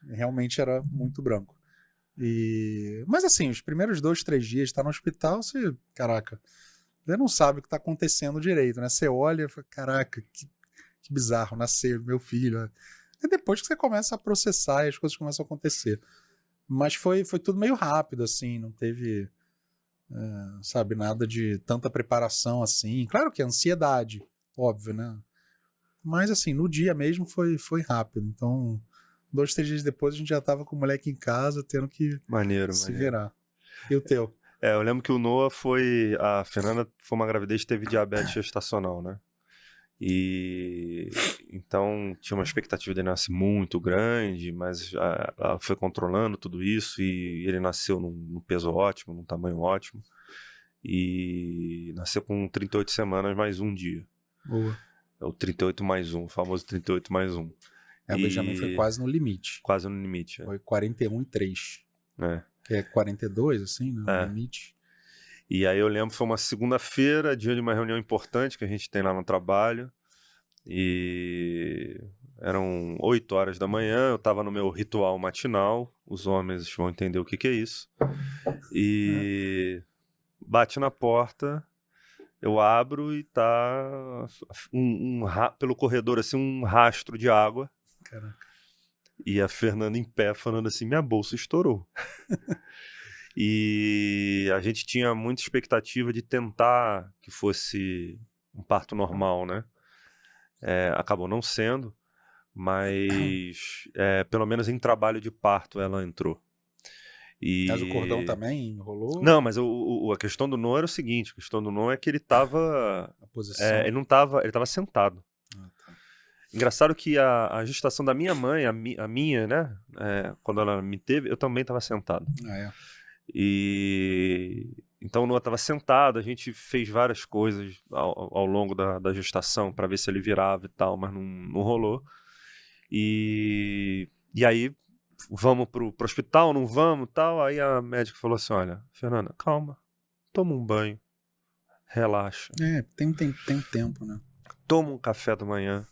Realmente era muito branco. Mas assim, os primeiros 2, 3 dias de estar no hospital, você, caraca, você não sabe o que está acontecendo direito, né? Você olha e fala, caraca, que bizarro, nasceu meu filho. E depois que você começa a processar e as coisas começam a acontecer. Mas foi tudo meio rápido, assim, não teve, sabe, nada de tanta preparação assim. Claro que ansiedade, óbvio, né? Mas assim, no dia mesmo foi rápido. Então, 2, 3 dias depois a gente já tava com o moleque em casa, tendo que Maneiro. virar. E o teu? Eu lembro que o Noah a Fernanda foi uma gravidez que teve diabetes gestacional, né? E então tinha uma expectativa de nascer muito grande, mas ela foi controlando tudo isso e ele nasceu num peso ótimo, num tamanho ótimo. E nasceu com 38 semanas mais um dia. Boa. É o 38 mais 1, o famoso 38 mais 1. O Benjamin foi quase no limite. Quase no limite. Foi 41,3. É. Que é 42, assim, no limite. E aí eu lembro que foi uma segunda-feira, dia de uma reunião importante que a gente tem lá no trabalho. E eram 8 horas da manhã, eu estava no meu ritual matinal. Os homens vão entender o que é isso. E bate na porta, eu abro e tá pelo corredor assim um rastro de água. Caraca. E a Fernanda em pé falando assim, minha bolsa estourou. E a gente tinha muita expectativa de tentar que fosse um parto normal, né? Acabou não sendo, mas pelo menos em trabalho de parto ela entrou. Mas o cordão também enrolou? Não, mas a questão do Noah era o seguinte, a questão do Noah é que ele tava... A posição. Ele tava sentado. Ah, tá. Engraçado que a gestação da minha mãe, a minha, né? Quando ela me teve, eu também estava sentado. E então o Noah estava sentado, a gente fez várias coisas ao longo da gestação para ver se ele virava e tal, mas não rolou. E aí, vamos pro hospital, não vamos e tal. Aí a médica falou assim: olha, Fernanda, calma, toma um banho, relaxa. Tem tempo, né? Toma um café da manhã.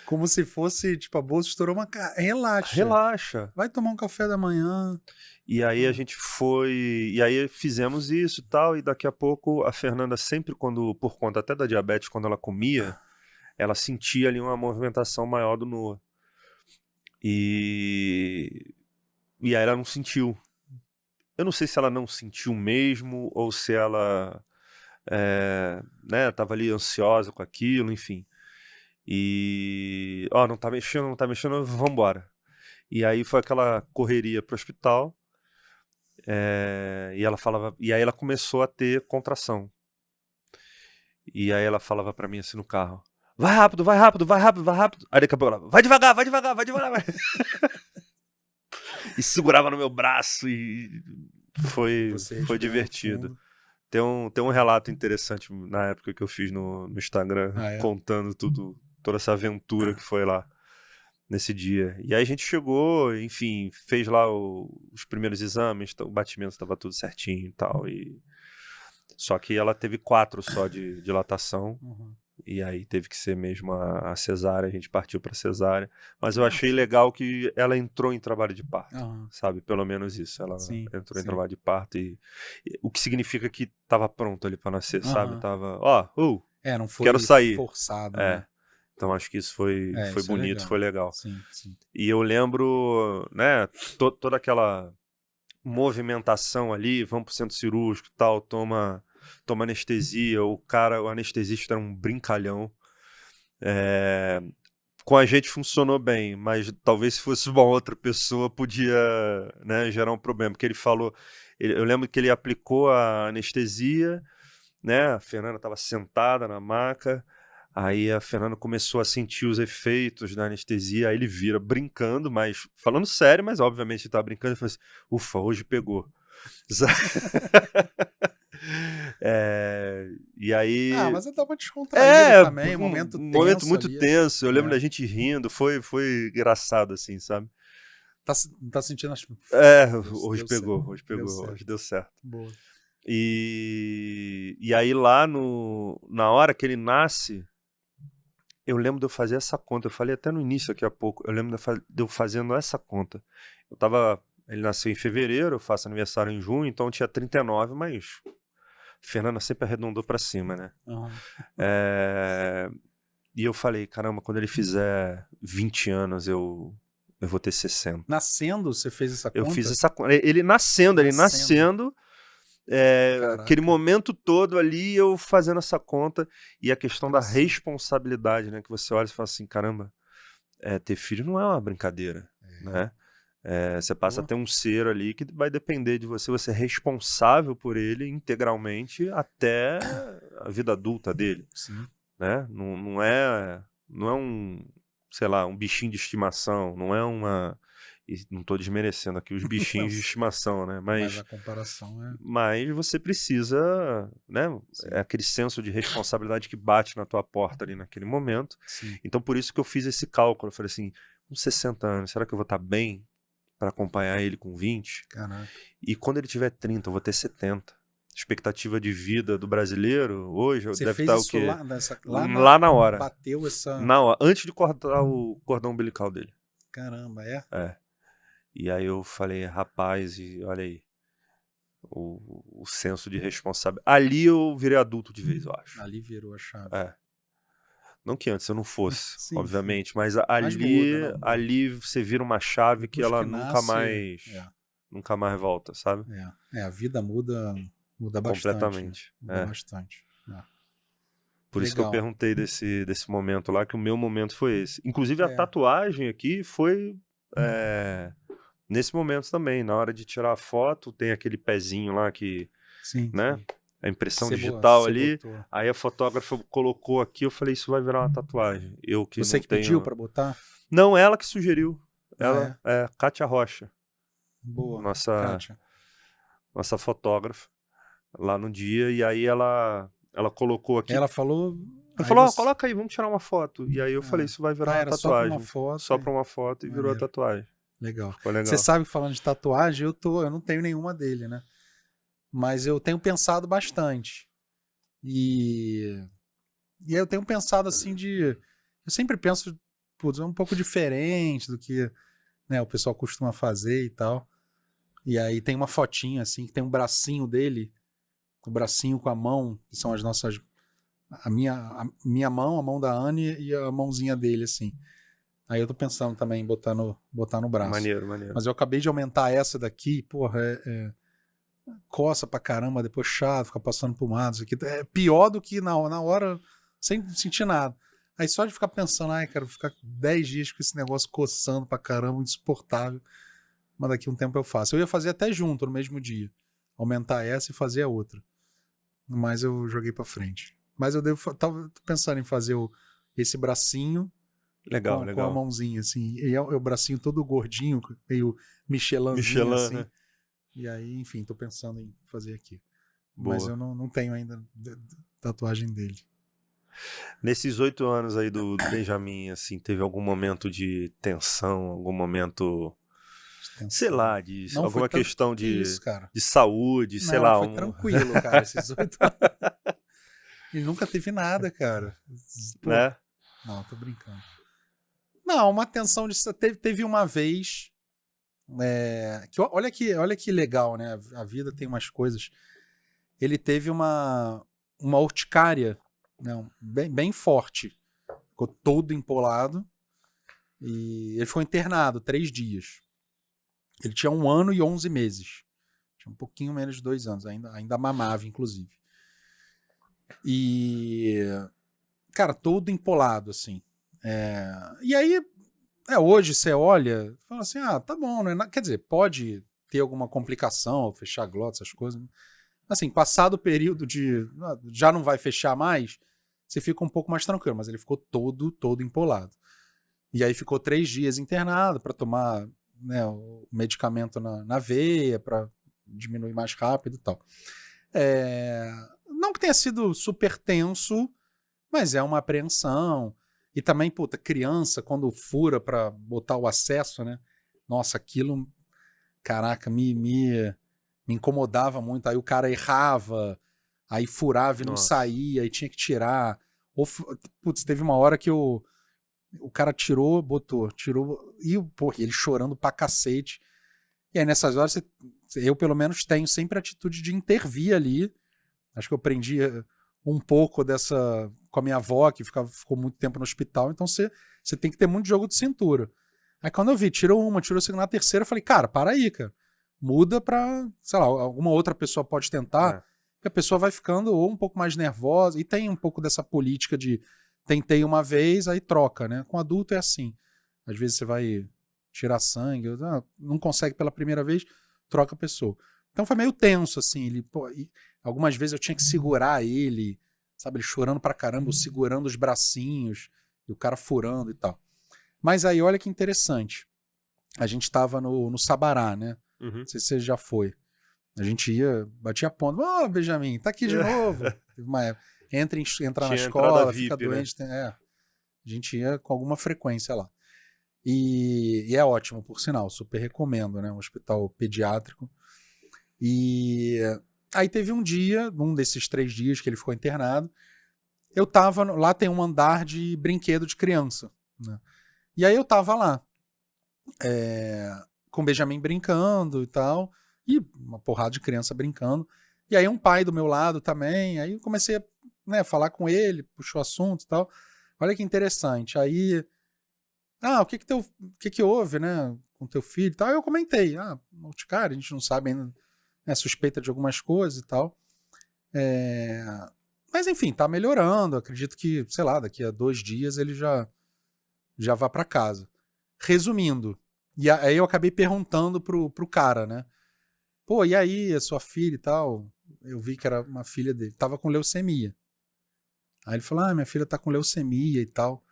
Como se fosse, tipo, a bolsa estourou uma... Relaxa. Relaxa. Vai tomar um café da manhã. E aí a gente foi... E aí fizemos isso e tal, e daqui a pouco a Fernanda sempre, por conta até da diabetes, quando ela comia, ela sentia ali uma movimentação maior do Noah. E aí ela não sentiu. Eu não sei se ela não sentiu mesmo, ou se ela tava ali ansiosa com aquilo, enfim. E não tá mexendo, vambora. E aí foi aquela correria pro hospital. E ela falava, e aí ela começou a ter contração. E aí ela falava pra mim assim no carro: vai rápido, vai rápido, vai rápido, vai rápido. Aí daqui a pouco ela: vai devagar, vai devagar, vai devagar. E segurava no meu braço e foi divertido. Tem um relato interessante na época que eu fiz no Instagram, contando toda essa aventura que foi lá nesse dia. E aí a gente chegou, enfim, fez lá os primeiros exames, o batimento estava tudo certinho e tal. Só que ela teve 4 só de dilatação. E aí teve que ser mesmo a cesárea, a gente partiu para cesárea. Mas eu achei legal que ela entrou em trabalho de parto, sabe? Pelo menos isso. Ela entrou em trabalho de parto e o que significa que tava pronto ali para nascer, sabe? Tava, não foi quero sair. Forçado, né? Então acho que isso foi bonito, foi legal. Sim. E eu lembro, né, toda aquela movimentação ali, vamos pro centro cirúrgico e tal, toma anestesia, o anestesista era um brincalhão. Com a gente funcionou bem, mas talvez se fosse uma outra pessoa podia, né, gerar um problema, porque ele falou, eu lembro que ele aplicou a anestesia, né, a Fernanda estava sentada na maca, aí a Fernanda começou a sentir os efeitos da anestesia, aí ele vira brincando, mas falando sério, mas obviamente ele estava brincando, e falou assim: ufa, hoje pegou. E aí... mas eu tava descontraído também, um momento muito ali, tenso. Eu lembro da gente rindo, foi engraçado, assim, sabe? Tá sentindo as... hoje pegou, hoje deu certo. Boa. E aí lá na hora que ele nasce, eu lembro de eu fazer essa conta. Eu falei até no início aqui há pouco. Eu lembro de eu fazendo essa conta. Ele nasceu em fevereiro, eu faço aniversário em junho, então eu tinha 39, mas Fernanda sempre arredondou pra cima, né? E eu falei, caramba, quando ele fizer 20 anos, eu vou ter 60. Nascendo, você fez essa conta? Eu fiz essa conta. Ele nascendo. Aquele momento todo ali, eu fazendo essa conta. E a questão da responsabilidade, né? Que você olha e fala assim, caramba, ter filho não é uma brincadeira, né? Você passa a ter um ser ali que vai depender de você. Você é responsável por ele integralmente até a vida adulta dele. Sim. Né? Não é sei lá, um bichinho de estimação. Não é uma... E não estou desmerecendo aqui os bichinhos de estimação, né? Mas a comparação é... Mas você precisa, né? Sim. É aquele senso de responsabilidade que bate na tua porta ali naquele momento. Sim. Então por isso que eu fiz esse cálculo. Eu falei assim, com 60 anos, será que eu vou estar bem para acompanhar ele com 20? Caraca. E quando ele tiver 30, eu vou ter 70. Expectativa de vida do brasileiro hoje deve estar o quê? Lá na hora. Bateu essa... Na hora, antes de cortar o cordão umbilical dele. Caramba, E aí eu falei, rapaz, e olha aí, o senso de responsabilidade. Ali eu virei adulto de vez, eu acho. Ali virou a chave. Não que antes eu não fosse, sim, obviamente, sim. mas ali, muda, não. Ali você vira uma chave que ela nunca mais volta, sabe? A vida muda bastante. Completamente. Muda bastante. Por isso que eu perguntei desse momento lá, que o meu momento foi esse. Inclusive a tatuagem aqui foi nesse momento também. Na hora de tirar a foto, tem aquele pezinho lá que... Sim, né? sim. a impressão Você digital você ali. botou. Aí a fotógrafa colocou aqui, eu falei, isso vai virar uma tatuagem. Eu que Você não que pediu tenho... pra botar? Não, ela que sugeriu. Ah, Ela é Kátia Rocha, Boa, nossa Kátia. fotógrafa, lá no dia. E aí ela colocou aqui. Ela falou. Ela Aí falou, ó, você. coloca aí, vamos tirar uma foto. E aí eu falei, isso vai virar uma Era só pra uma tatuagem. foto. Só pra uma foto e virou a Maneiro. tatuagem. Legal. Ficou legal. Você sabe que falando de tatuagem, eu não tenho nenhuma dele, né? Mas eu tenho pensado bastante. E aí eu tenho pensado assim de. Eu sempre penso, putz, é um pouco diferente do que, né, o pessoal costuma fazer e tal. E aí tem uma fotinha assim, que tem um bracinho dele, o bracinho com a mão, que são as nossas. A minha mão, a mão da Anne e a mãozinha dele, assim. Aí eu tô pensando também em botar no braço. Maneiro, maneiro. Mas eu acabei de aumentar essa daqui, porra, coça pra caramba, depois chato, fica passando pomada, isso aqui. É pior do que na hora, sem sentir nada. Aí só de ficar pensando, ai, quero ficar 10 dias com esse negócio coçando pra caramba, insuportável. Mas daqui a um tempo eu faço. Eu ia fazer até junto, no mesmo dia. Aumentar essa e fazer a outra. Mas eu joguei pra frente. Mas eu tava pensando em fazer esse bracinho Legal, com a legal. mãozinha, assim. E é o bracinho todo gordinho, meio Michelinzinho, Michelin, assim. né? E aí, enfim, tô pensando em fazer aqui. Boa. Mas eu não tenho ainda tatuagem dele. Nesses 8 anos aí do Benjamin, assim, teve algum momento de tensão, algum momento, sei lá, de Não alguma foi questão que isso, cara. de saúde, sei Não, lá. foi tranquilo, cara, esses 8 anos. Ele nunca teve nada, cara. Pô, né? não, tô brincando. Não, uma tensão de... Teve uma vez... olha que legal, né? A vida tem umas coisas. Ele teve uma urticária, né? Bem forte. Ficou todo empolado. E ele ficou internado 3 dias. Ele tinha 1 ano e 11 meses. Tinha um pouquinho menos de 2 anos. Ainda mamava, inclusive. E... Cara, todo empolado, assim. E aí, hoje você olha e fala assim, tá bom, né? Quer dizer, pode ter alguma complicação, fechar a glota, essas coisas. Assim, passado o período de já não vai fechar mais, você fica um pouco mais tranquilo, mas ele ficou todo empolado. E aí ficou 3 dias internado para tomar, né, o medicamento na veia, para diminuir mais rápido e tal. Não que tenha sido super tenso, mas é uma apreensão. E também, puta, criança, quando fura pra botar o acesso, né? Nossa, aquilo, caraca, me incomodava muito. Aí o cara errava, aí furava e não saía, e tinha que tirar. Putz, teve uma hora que o cara tirou, e porra, ele chorando pra cacete. E aí nessas horas, eu pelo menos tenho sempre a atitude de intervir ali. Acho que eu aprendi um pouco dessa com a minha avó, que ficou muito tempo no hospital, então você tem que ter muito jogo de cintura. Aí quando eu vi, tirou uma, tirou a segunda, na terceira, eu falei, cara, para aí, cara. Muda pra, sei lá, alguma outra pessoa pode tentar, porque a pessoa vai ficando ou um pouco mais nervosa, e tem um pouco dessa política de tentei uma vez, aí troca, né? Com adulto é assim. Às vezes você vai tirar sangue, não consegue pela primeira vez, troca a pessoa. Então foi meio tenso, assim, algumas vezes eu tinha que segurar ele, sabe, ele chorando pra caramba, eu segurando os bracinhos, e o cara furando e tal. Mas aí, olha que interessante. A gente tava no Sabará, né? Uhum. Não sei se você já foi. A gente batia ponto. Ô, Benjamin, tá aqui de novo. Teve uma época. Entrar na escola, VIP, fica doente. né? A gente ia com alguma frequência lá. E é ótimo, por sinal, super recomendo, né? Um hospital pediátrico. E aí teve um dia, um desses 3 dias que ele ficou internado, eu tava, lá tem um andar de brinquedo de criança, né? E aí eu tava lá, com o Benjamin brincando e tal, e uma porrada de criança brincando, e aí um pai do meu lado também, aí eu comecei a, né, falar com ele, puxou assunto e tal, olha que interessante, aí, o que houve, né, com teu filho e tal, aí eu comentei, cara, a gente não sabe ainda, suspeita de algumas coisas e tal. Mas enfim, tá melhorando. Acredito que, sei lá, daqui a 2 dias ele já vá pra casa. Resumindo, e aí eu acabei perguntando pro cara, né? Pô, e aí, a sua filha e tal? eu vi que era uma filha dele, tava com leucemia. Aí ele falou, minha filha tá com leucemia e tal.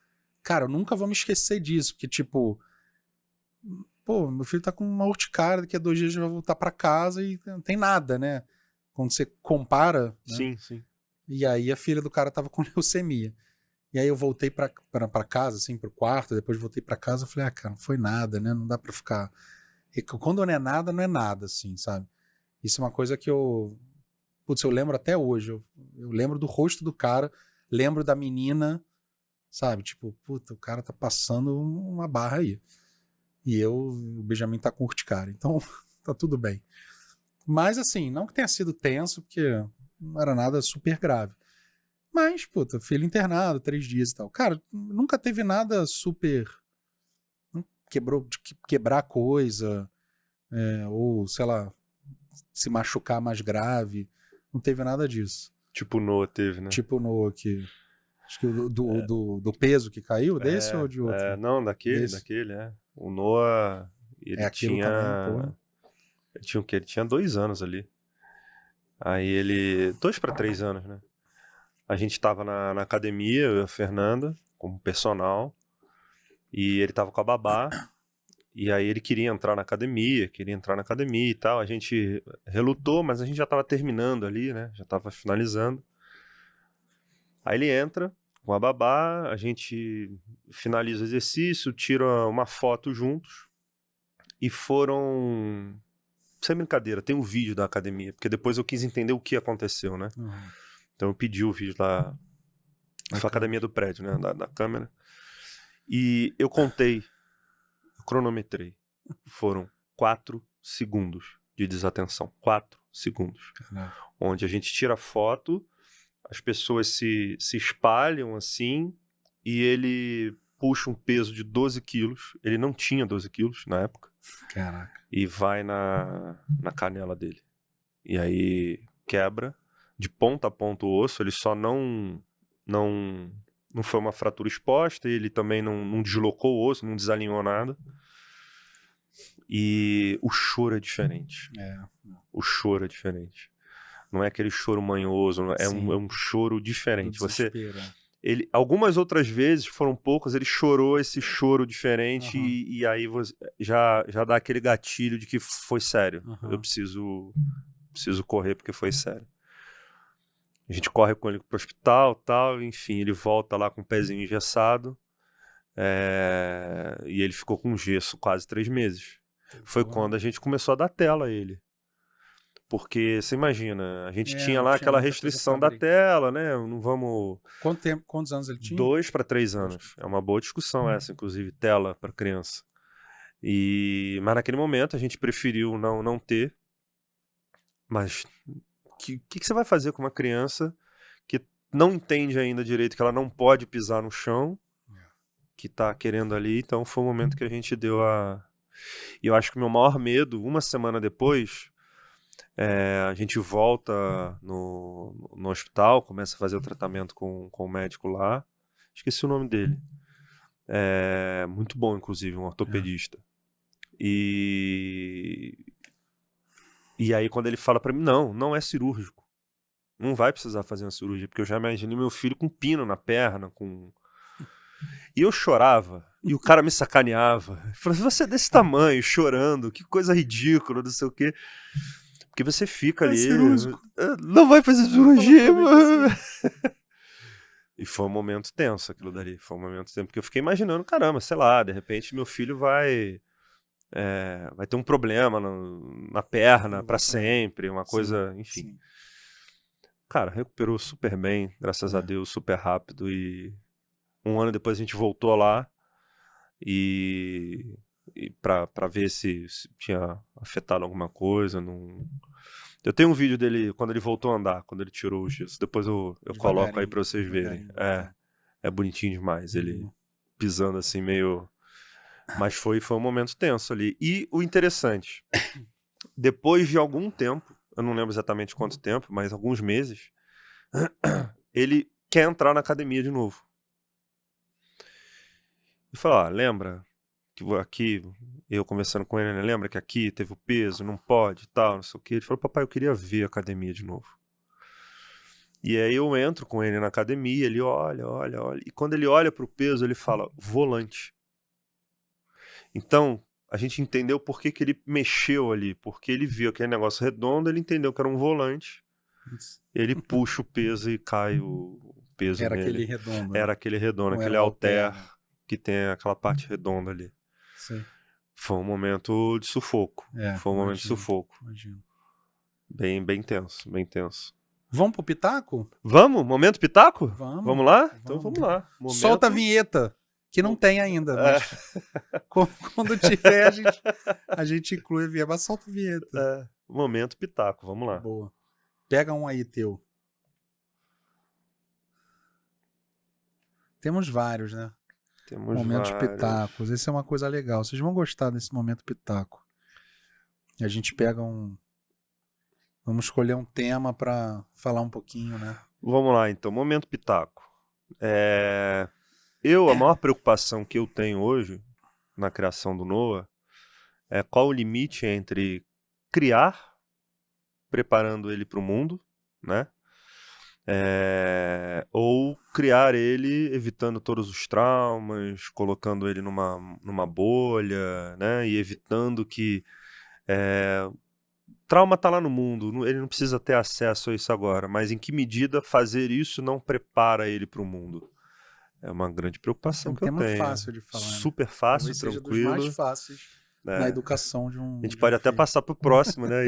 Cara, eu nunca vou me esquecer disso, porque, tipo, pô, meu filho tá com uma urticária, daqui a 2 dias já vai voltar pra casa e não tem nada, né? Quando você compara, né? Sim, sim. E aí a filha do cara tava com leucemia. E aí eu voltei pra casa, assim, pro quarto, depois voltei pra casa, eu falei, cara, não foi nada, né? Não dá pra ficar... E quando não é nada, assim, sabe? Isso é uma coisa que eu... Putz, eu lembro até hoje. Eu lembro do rosto do cara, lembro da menina, sabe? Tipo, puta, o cara tá passando uma barra aí. E o Benjamin tá com urticária. Então, tá tudo bem. Mas, assim, não que tenha sido tenso, porque não era nada super grave. Mas, puta, filho internado, 3 dias e tal. Cara, nunca teve nada super... quebrar coisa, ou, sei lá, se machucar mais grave. Não teve nada disso. Tipo o Noah teve, né? Tipo no que... Acho que do peso que caiu, desse ou de outro? Não, daquele. O Noah, ele Aquilo também, pô. Ele tinha o quê? Ele tinha 2 anos ali. Aí ele... 2 para 3 anos, né? A gente tava na academia, eu e a Fernanda, como personal, e ele tava com a babá, e aí ele queria entrar na academia e tal. A gente relutou, mas a gente já tava terminando ali, né? Já tava finalizando. Aí ele entra com a babá, a gente finaliza o exercício, tira uma foto juntos, e foram... Sem brincadeira, tem um vídeo da academia, porque depois eu quis entender o que aconteceu, né? Uhum. Então eu pedi o vídeo lá, foi a academia do prédio, né? Da câmera. E eu contei, eu cronometrei. Foram 4 segundos de desatenção. 4 segundos. Caraca. Onde a gente tira foto, as pessoas se espalham assim, e ele puxa um peso de 12 quilos. Ele não tinha 12 quilos na época. Caraca. E vai na canela dele. E aí quebra de ponta a ponta o osso. Ele só não foi uma fratura exposta. Ele também não deslocou o osso, não desalinhou nada. E o choro é diferente. O choro é diferente. Não é aquele choro manhoso, é um choro diferente. Algumas outras vezes, foram poucas, ele chorou esse choro diferente. Uhum. E aí já dá aquele gatilho de que foi sério. Uhum. Eu preciso correr porque foi sério. A gente corre com ele pro hospital, tal, enfim, ele volta lá com o pezinho engessado. E ele ficou com gesso quase 3 meses. Foi quando a gente começou a dar tela a ele. Porque, você imagina, a gente tinha lá aquela restrição da tela, né? Não vamos... Quantos anos ele tinha? 2 para 3 anos. É uma boa discussão essa, inclusive, tela para criança. Mas naquele momento a gente preferiu não ter. Mas o que você vai fazer com uma criança que não entende ainda direito que ela não pode pisar no chão, que tá querendo ali? Então foi o momento que a gente deu a... E eu acho que o meu maior medo, uma semana depois... a gente volta no hospital, começa a fazer o tratamento com o médico lá. Esqueci o nome dele. Muito bom, inclusive, um ortopedista. E aí quando ele fala pra mim, não é cirúrgico. Não vai precisar fazer uma cirurgia, porque eu já imaginei meu filho com pino na perna, E eu chorava, e o cara me sacaneava. Ele falou, você é desse tamanho, chorando, que coisa ridícula, não sei o quê. Porque você fica ali... Não vai fazer cirurgia, mano. E foi um momento tenso aquilo dali. Foi um momento tenso, porque eu fiquei imaginando, caramba, sei lá, de repente meu filho vai ter um problema na perna pra sempre, uma coisa, enfim. Sim. Cara, recuperou super bem, graças a Deus, super rápido. E 1 ano depois a gente voltou lá e pra ver se tinha afetado alguma coisa. Eu tenho um vídeo dele quando ele voltou a andar, quando ele tirou o gesso. Depois eu coloco aí pra vocês verem. É bonitinho demais, ele pisando assim meio... Mas foi um momento tenso ali. E o interessante, depois de algum tempo, eu não lembro exatamente quanto tempo, mas alguns meses, ele quer entrar na academia de novo. E falou, lembra aqui, eu conversando com ele, né? Lembra que aqui teve o peso, não pode e tal, não sei o quê. Ele falou, papai, eu queria ver a academia de novo. E aí eu entro com ele na academia, ele olha. E quando ele olha pro peso, ele fala, volante. Então, a gente entendeu por que ele mexeu ali. Porque ele viu aquele negócio redondo, ele entendeu que era um volante. Ele puxa o peso e cai o peso Era nele. aquele redondo. Era aquele redondo, Não aquele era o halter halter, né? que tem aquela parte redonda ali. Sim. Foi um momento de sufoco. Foi um momento de sufoco. Imagino. Bem tenso, bem tenso. Vamos pro Pitaco? Vamos? Momento Pitaco? Vamos Lá? Então vamos lá. Momento... Solta a vinheta, que não tem ainda, mas quando tiver a gente inclui a vinheta, mas solta a vinheta. Momento Pitaco, vamos lá. Boa. Pega um aí teu. Temos vários, né? Temos Momentos vários. pitacos. Esse é uma coisa legal. Vocês vão gostar desse momento pitaco. A gente pega Vamos escolher um tema para falar um pouquinho, né? Vamos lá, então. Momento Pitaco. A maior preocupação que eu tenho hoje na criação do Noah é qual o limite entre criar, preparando ele para o mundo, né? Ou criar ele evitando todos os traumas, colocando ele numa bolha, né? E evitando que trauma tá lá no mundo, ele não precisa ter acesso a isso agora, mas em que medida fazer isso não prepara ele para o mundo? É uma grande preocupação que eu tenho. É um tema fácil de falar. Super fácil, talvez seja tranquilo. Dos mais fáceis na educação de um. A gente pode até passar pro próximo, né?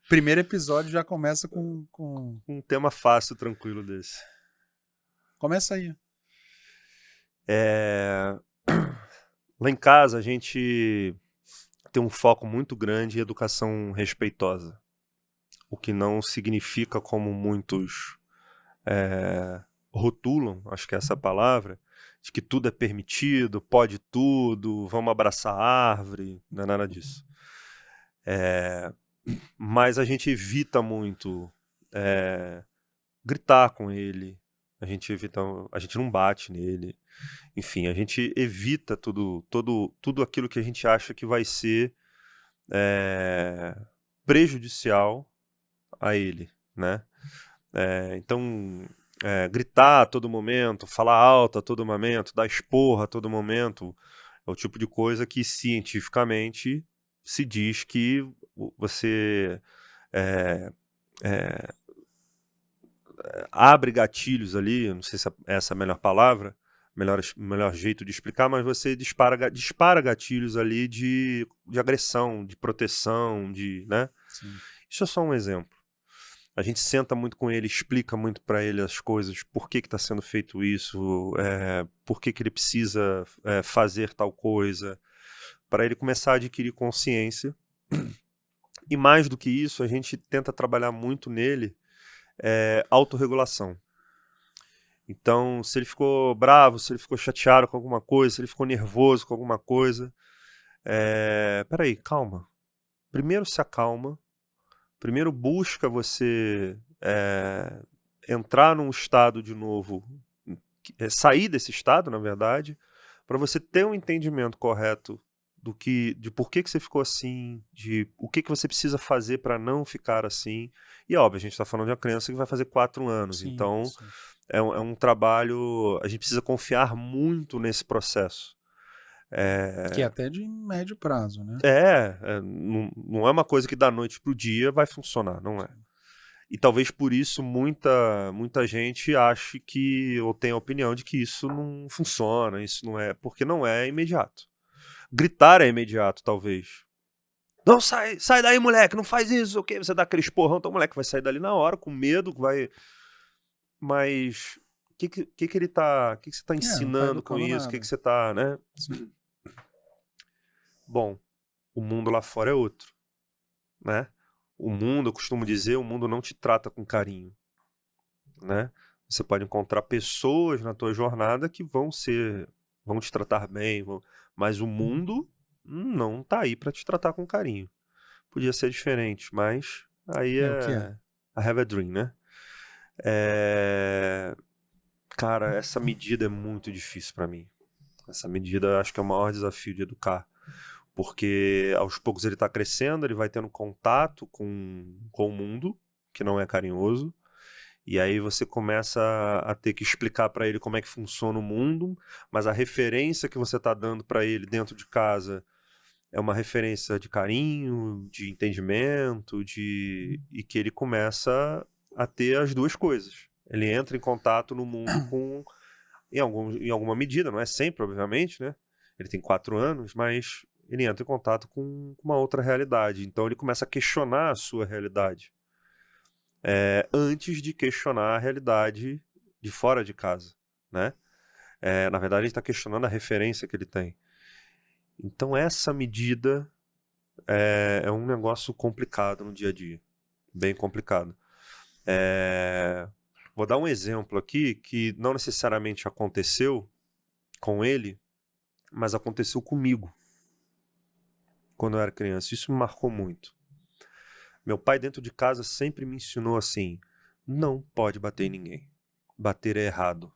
Primeiro episódio já começa com um tema fácil, tranquilo desse. Começa aí. Lá em casa a gente tem um foco muito grande em educação respeitosa. O que não significa, como muitos rotulam, acho que é essa a palavra, de que tudo é permitido, pode tudo, vamos abraçar a árvore, não é nada disso. Mas a gente evita muito gritar com ele, a gente não bate nele, enfim, a gente evita tudo aquilo que a gente acha que vai ser prejudicial a ele, né? Então, gritar a todo momento, falar alto a todo momento, dar esporro a todo momento, é o tipo de coisa que cientificamente se diz que você abre gatilhos ali, não sei se essa é a melhor palavra, melhor jeito de explicar, mas você dispara gatilhos ali de agressão, de proteção, né? Sim. Isso é só um exemplo. A gente senta muito com ele, explica muito para ele as coisas, por que está sendo feito isso, por que ele precisa fazer tal coisa, para ele começar a adquirir consciência. E mais do que isso, a gente tenta trabalhar muito nele autorregulação. Então, se ele ficou bravo, se ele ficou chateado com alguma coisa, se ele ficou nervoso com alguma coisa, peraí, calma. Primeiro se acalma, primeiro busca você entrar num estado de novo, sair desse estado, na verdade, para você ter um entendimento correto de por que você ficou assim, de o que você precisa fazer para não ficar assim. E óbvio, a gente está falando de uma criança que vai fazer 4 anos, sim, então sim. É um trabalho, a gente precisa confiar muito nesse processo. Que é até de médio prazo, né? Não é uma coisa que da noite pro dia vai funcionar, não é. E talvez por isso muita gente ache que, ou tenha a opinião de que isso não funciona, isso não é, porque não é imediato. Gritar é imediato, talvez. Não, sai daí, moleque, não faz isso, o quê? Você dá aquele esporrão, então o moleque vai sair dali na hora, com medo, vai... Mas o que ele tá... O que você tá ensinando com isso? O que você tá, né? Sim. Bom, o mundo lá fora é outro, né? O mundo, eu costumo dizer, o mundo não te trata com carinho, né? Você pode encontrar pessoas na tua jornada que vão te tratar bem, mas o mundo não tá aí para te tratar com carinho. Podia ser diferente, mas aí I have a dream, né? Cara, essa medida é muito difícil para mim. Essa medida acho que é o maior desafio de educar. Porque aos poucos ele está crescendo, ele vai tendo contato com o mundo, que não é carinhoso, e aí você começa a ter que explicar para ele como é que funciona o mundo, mas a referência que você está dando para ele dentro de casa é uma referência de carinho, de entendimento, e que ele começa a ter as duas coisas. Ele entra em contato no mundo em alguma medida, não é sempre, obviamente, né? Ele tem 4 anos, mas ele entra em contato com uma outra realidade. Então ele começa a questionar a sua realidade. Antes de questionar a realidade de fora de casa, né? Na verdade, ele está questionando a referência que ele tem. Então essa medida é um negócio complicado no dia a dia. Bem complicado. Vou dar um exemplo aqui que não necessariamente aconteceu com ele, mas aconteceu comigo quando eu era criança. Isso me marcou muito. Meu pai dentro de casa sempre me ensinou assim: não pode bater em ninguém. Bater é errado.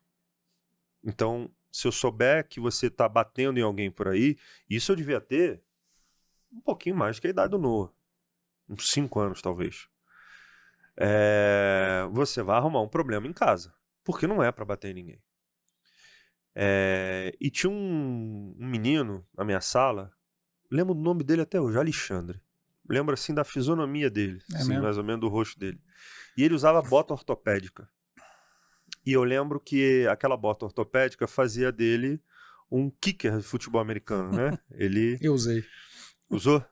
Então, se eu souber que você está batendo em alguém por aí, isso eu devia ter um pouquinho mais que a idade do Noah. Uns 5 anos, talvez. Você vai arrumar um problema em casa. Porque não é para bater em ninguém. E tinha um menino na minha sala, lembro do nome dele até hoje, Alexandre. Lembro assim da fisionomia dele, assim, mais ou menos do rosto dele. E ele usava bota ortopédica. E eu lembro que aquela bota ortopédica fazia dele um kicker de futebol americano, né? Eu usei. Usou?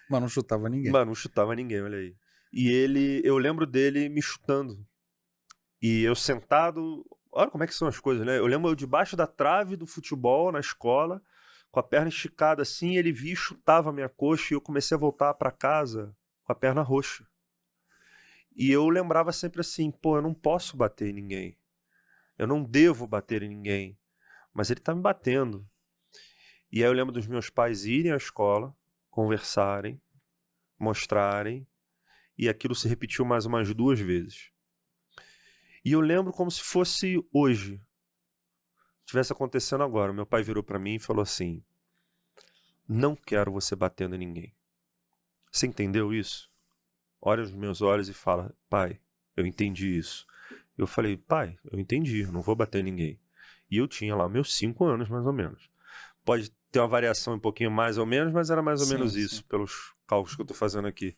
Mas não chutava ninguém. Mas não chutava ninguém, olha aí. E eu lembro dele me chutando. E eu sentado, olha como é que são as coisas, né? Eu lembro eu debaixo da trave do futebol na escola, com a perna esticada assim, ele via e chutava a minha coxa e eu comecei a voltar para casa com a perna roxa. E eu lembrava sempre assim, pô, eu não posso bater em ninguém. Eu não devo bater em ninguém. Mas ele tá me batendo. E aí eu lembro dos meus pais irem à escola, conversarem, mostrarem, e aquilo se repetiu mais umas 2 vezes. E eu lembro como se fosse hoje. Estivesse acontecendo agora. Meu pai virou para mim e falou assim: não quero você batendo em ninguém. Você entendeu isso? Olha nos meus olhos e fala: pai, eu entendi isso. Eu falei: pai, eu entendi, eu não vou bater em ninguém. E eu tinha lá meus 5 anos, mais ou menos. Pode ter uma variação um pouquinho mais ou menos, mas era mais ou menos isso, pelos cálculos que eu tô fazendo aqui.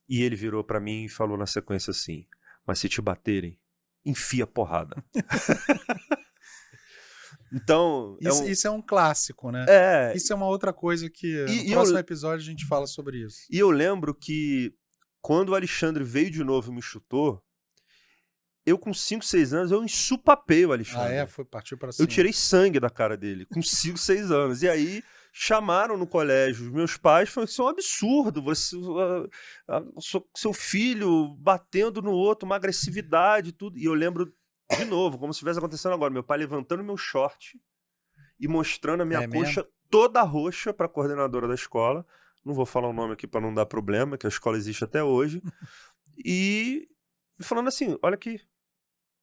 E ele virou para mim e falou na sequência assim: mas se te baterem, enfia a porrada. Então... Isso é um clássico, né? Isso é uma outra coisa que no próximo episódio a gente fala sobre isso. E eu lembro que quando o Alexandre veio de novo e me chutou, eu com 5, 6 anos, eu ensupapei o Alexandre. Partiu pra cima. Eu tirei sangue da cara dele, com 5, 6 anos. E aí chamaram no colégio os meus pais, falaram: isso é um absurdo, seu filho batendo no outro, uma agressividade, tudo. E eu lembro, de novo, como se estivesse acontecendo agora, meu pai levantando meu short e mostrando a minha coxa toda roxa para a coordenadora da escola. Não vou falar o nome aqui para não dar problema, que a escola existe até hoje. E falando assim: olha aqui,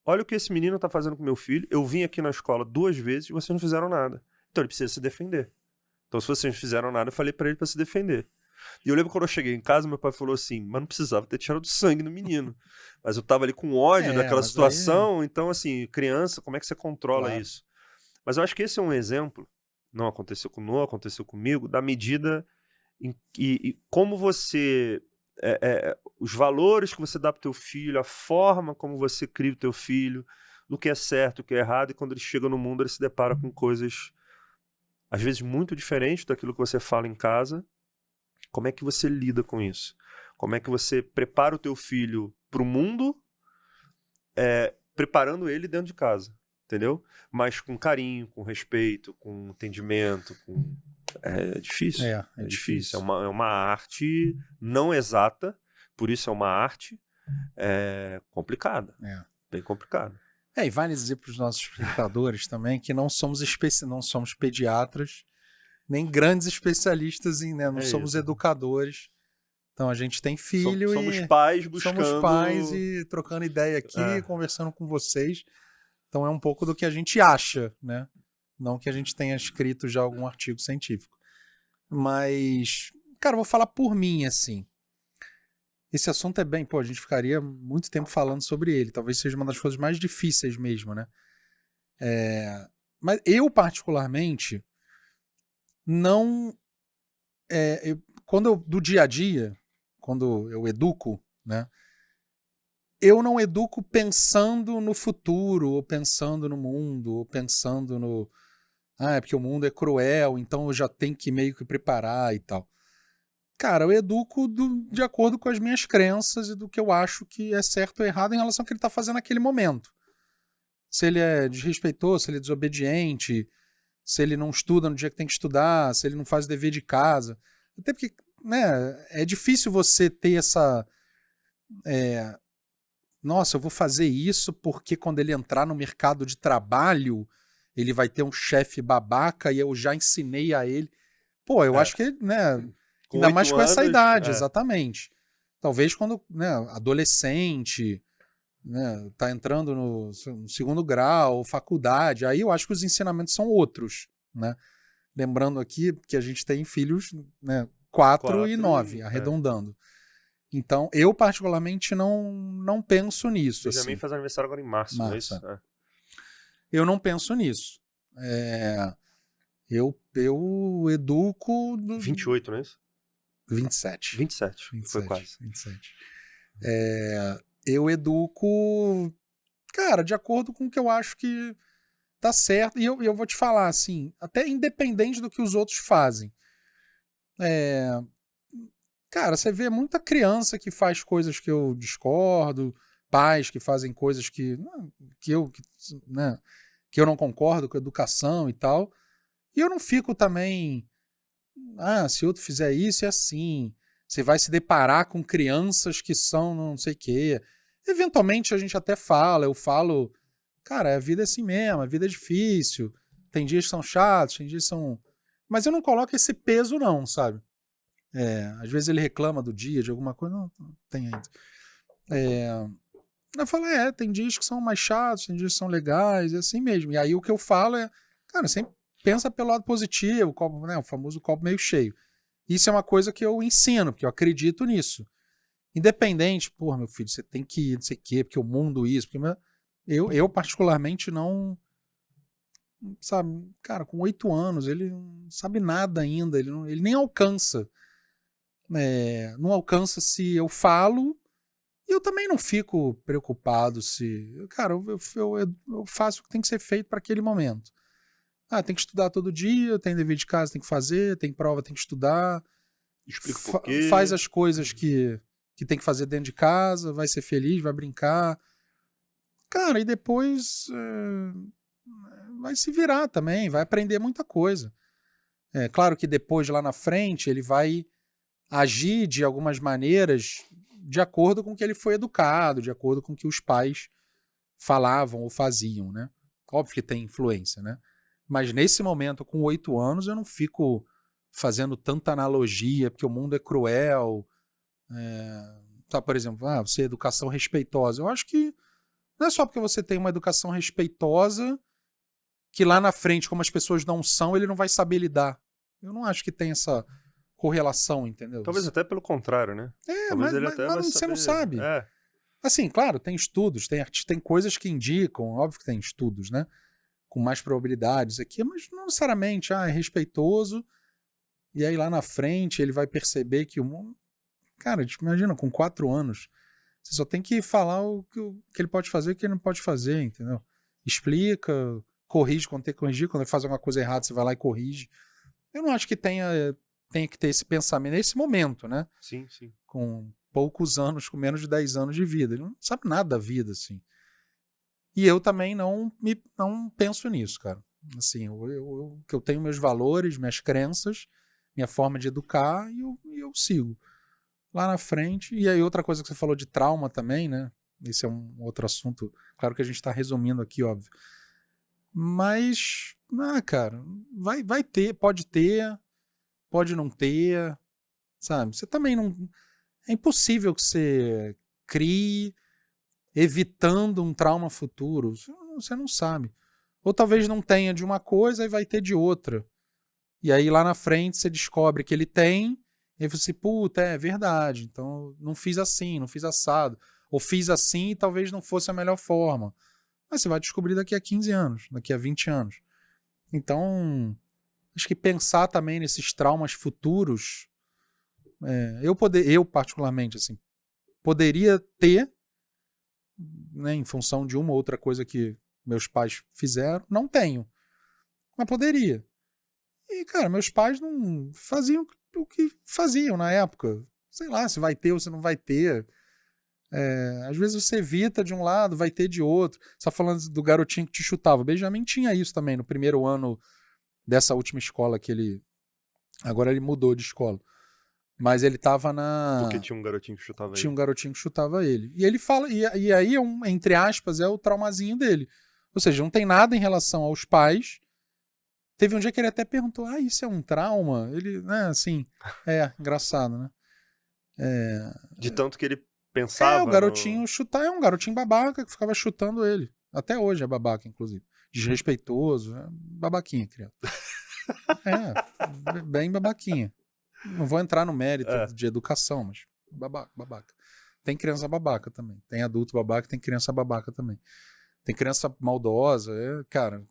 olha o que esse menino tá fazendo com meu filho. Eu vim aqui na escola 2 vezes e vocês não fizeram nada. Então ele precisa se defender. Então se vocês não fizeram nada, eu falei pra ele pra se defender. E eu lembro quando eu cheguei em casa, meu pai falou assim: mas não precisava ter tirado sangue no menino. Mas eu tava ali com ódio daquela situação. Aí... Então assim, criança, como é que você controla isso? Mas eu acho que esse é um exemplo, não aconteceu com o Noah, aconteceu comigo, da medida e como você... os valores que você dá pro teu filho, a forma como você cria o teu filho, do que é certo, o que é errado, e quando ele chega no mundo ele se depara com coisas às vezes muito diferentes daquilo que você fala em casa. Como é que você lida com isso? Como é que você prepara o teu filho pro mundo, preparando ele dentro de casa, entendeu? Mas com carinho, com respeito, com entendimento, com... É difícil. É difícil. É uma arte não exata, por isso é uma arte complicada. Bem complicada. E vale dizer para os nossos espectadores também que não somos pediatras, nem grandes especialistas em, né? Não somos educadores. Então a gente tem filho somos pais buscando... Somos pais e trocando ideia aqui, conversando com vocês. Então é um pouco do que a gente acha, né? Não que a gente tenha escrito já algum artigo científico. Mas, cara, eu vou falar por mim, assim. Esse assunto é bem... Pô, a gente ficaria muito tempo falando sobre ele. Talvez seja uma das coisas mais difíceis mesmo, né? Mas eu, particularmente, não... do dia a dia, quando eu educo, né? Eu não educo pensando no futuro, ou pensando no mundo, ou pensando no... é porque o mundo é cruel, então eu já tenho que meio que preparar e tal. Cara, eu educo de acordo com as minhas crenças e do que eu acho que é certo ou errado em relação ao que ele está fazendo naquele momento. Se ele é desrespeitoso, se ele é desobediente, se ele não estuda no dia que tem que estudar, se ele não faz o dever de casa. Até porque, né, é difícil você ter essa... nossa, eu vou fazer isso porque quando ele entrar no mercado de trabalho, ele vai ter um chefe babaca e eu já ensinei a ele. Pô, eu acho que, né, ainda mais com essa idade, exatamente. Talvez quando, né, adolescente, né, tá entrando no segundo grau, faculdade, aí eu acho que os ensinamentos são outros, né? Lembrando aqui que a gente tem filhos, né, 4 e 9, arredondando. Então, eu particularmente não penso nisso. Benjamin assim. faz aniversário agora em março, não é isso? Eu não penso nisso. Eu educo... 28, não é isso? 27. 27, foi quase. 27. Eu educo, cara, de acordo com o que eu acho que tá certo. E eu vou te falar, assim, até independente do que os outros fazem. Cara, você vê muita criança que faz coisas que eu discordo, pais que fazem coisas que eu não concordo com a educação e tal. E eu não fico também, se outro fizer isso é assim. Você vai se deparar com crianças que são não sei o quê. Eventualmente a gente até fala, eu falo, cara, a vida é assim mesmo, a vida é difícil. Tem dias que são chatos, tem dias que são... Mas eu não coloco esse peso não, sabe? Às vezes ele reclama do dia, de alguma coisa, não tem ainda. Eu falo, tem dias que são mais chatos, tem dias que são legais, é assim mesmo. E aí o que eu falo é, cara, sempre pensa pelo lado positivo, o famoso copo meio cheio. Isso é uma coisa que eu ensino, porque eu acredito nisso. Independente, porra, meu filho, você tem que ir, não sei o quê, porque o mundo isso, porque eu particularmente não... Sabe, cara, com 8 anos, ele não sabe nada ainda, ele nem alcança. Não alcança se eu falo, e eu também não fico preocupado se... Cara, eu faço o que tem que ser feito para aquele momento. Tem que estudar todo dia, tem dever de casa, tem que fazer, tem prova, tem que estudar. Explica por quê. Faz as coisas que tem que fazer dentro de casa, vai ser feliz, vai brincar. Cara, e depois vai se virar também, vai aprender muita coisa. Claro que depois, lá na frente, ele vai agir de algumas maneiras de acordo com o que ele foi educado, de acordo com o que os pais falavam ou faziam, né? Óbvio que tem influência, né? Mas nesse momento, com 8 anos, eu não fico fazendo tanta analogia, porque o mundo é cruel. Por exemplo, você é educação respeitosa. Eu acho que não é só porque você tem uma educação respeitosa que lá na frente, como as pessoas não são, ele não vai saber lidar. Eu não acho que tem essa correlação, entendeu? Talvez até pelo contrário, né? Talvez ele até vai você saber... não sabe. Assim, claro, tem estudos, tem coisas que indicam, óbvio que tem estudos, né? Com mais probabilidades aqui, mas não necessariamente, é respeitoso, e aí lá na frente ele vai perceber que o mundo... Cara, tipo, imagina, com 4 anos, você só tem que falar o que ele pode fazer e o que ele não pode fazer, entendeu? Explica, corrige quando tem que corrigir, quando ele faz alguma coisa errada, você vai lá e corrige. Eu não acho que tenha que ter esse pensamento nesse momento, né? Sim, sim. Com poucos anos, com menos de 10 anos de vida. Ele não sabe nada da vida, assim. E eu também não penso nisso, cara. Assim, eu tenho meus valores, minhas crenças, minha forma de educar e eu sigo. Lá na frente, e aí outra coisa que você falou de trauma também, né? Esse é um outro assunto, claro que a gente está resumindo aqui, óbvio. Mas, cara, vai ter, pode não ter, sabe? Você também não... É impossível que você crie evitando um trauma futuro. Você não sabe. Ou talvez não tenha de uma coisa e vai ter de outra. E aí lá na frente você descobre que ele tem, e aí você, puta, é verdade, então não fiz assim, não fiz assado. Ou fiz assim e talvez não fosse a melhor forma. Mas você vai descobrir daqui a 15 anos, daqui a 20 anos. Então, acho que pensar também nesses traumas futuros, eu particularmente, assim, poderia ter, né, em função de uma ou outra coisa que meus pais fizeram, não tenho, mas poderia. E, cara, meus pais não faziam o que faziam na época. Sei lá, se vai ter ou se não vai ter. Às vezes você evita de um lado, vai ter de outro. Você tá falando do garotinho que te chutava. O Benjamin tinha isso também no primeiro ano dessa última escola que ele... Agora ele mudou de escola. Mas ele tava na... Porque tinha um garotinho que chutava ele. Tinha um garotinho que chutava ele. E ele fala... E aí, entre aspas, é o traumazinho dele. Ou seja, não tem nada em relação aos pais. Teve um dia que ele até perguntou, isso é um trauma? Ele, né, assim... engraçado, né? De tanto que ele pensava... o garotinho chutar, um garotinho babaca que ficava chutando ele. Até hoje é babaca, inclusive. Desrespeitoso, babaquinha, criança. Bem babaquinha. Não vou entrar no mérito de educação, mas babaca. Tem criança babaca também. Tem adulto babaca, tem criança babaca também. Tem criança maldosa, cara.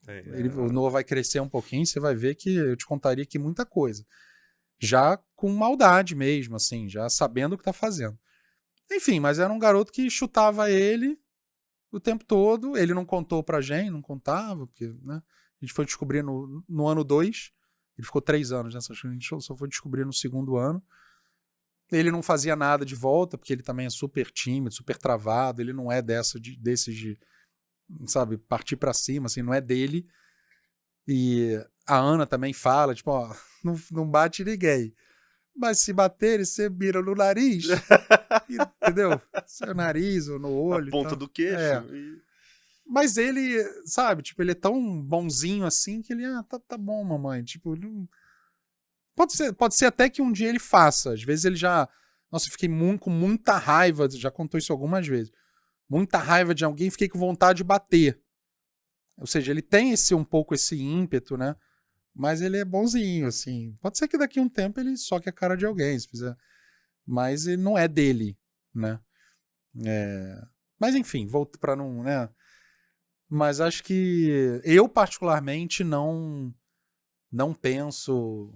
O Noah vai crescer um pouquinho, você vai ver que eu te contaria aqui muita coisa. Já com maldade mesmo, assim, já sabendo o que tá fazendo. Enfim, mas era um garoto que chutava ele o tempo todo. Ele não contou pra gente, não contava, porque, né? A gente foi descobrir no ano 2. Ele ficou 3 anos nessa escola, a gente só foi descobrir no segundo ano. Ele não fazia nada de volta, porque ele também é super tímido, super travado. Ele não é desses de, sabe, partir pra cima, assim, não é dele. E a Ana também fala, tipo, não bate ninguém. Mas se baterem, você mira no nariz. Entendeu? Seu nariz ou no olho. Na ponta do queixo. Mas ele, sabe, tipo, ele é tão bonzinho assim que ele, tá bom, mamãe. Tipo, não... Pode ser até que um dia ele faça. Às vezes ele já... Nossa, eu fiquei com muita raiva, já contou isso algumas vezes. Muita raiva de alguém, fiquei com vontade de bater. Ou seja, ele tem um pouco esse ímpeto, né? Mas ele é bonzinho, assim. Pode ser que daqui a um tempo ele soque a cara de alguém, se fizer. Mas ele não é dele, né? Mas enfim, volto pra não, né? Mas acho que eu particularmente não penso,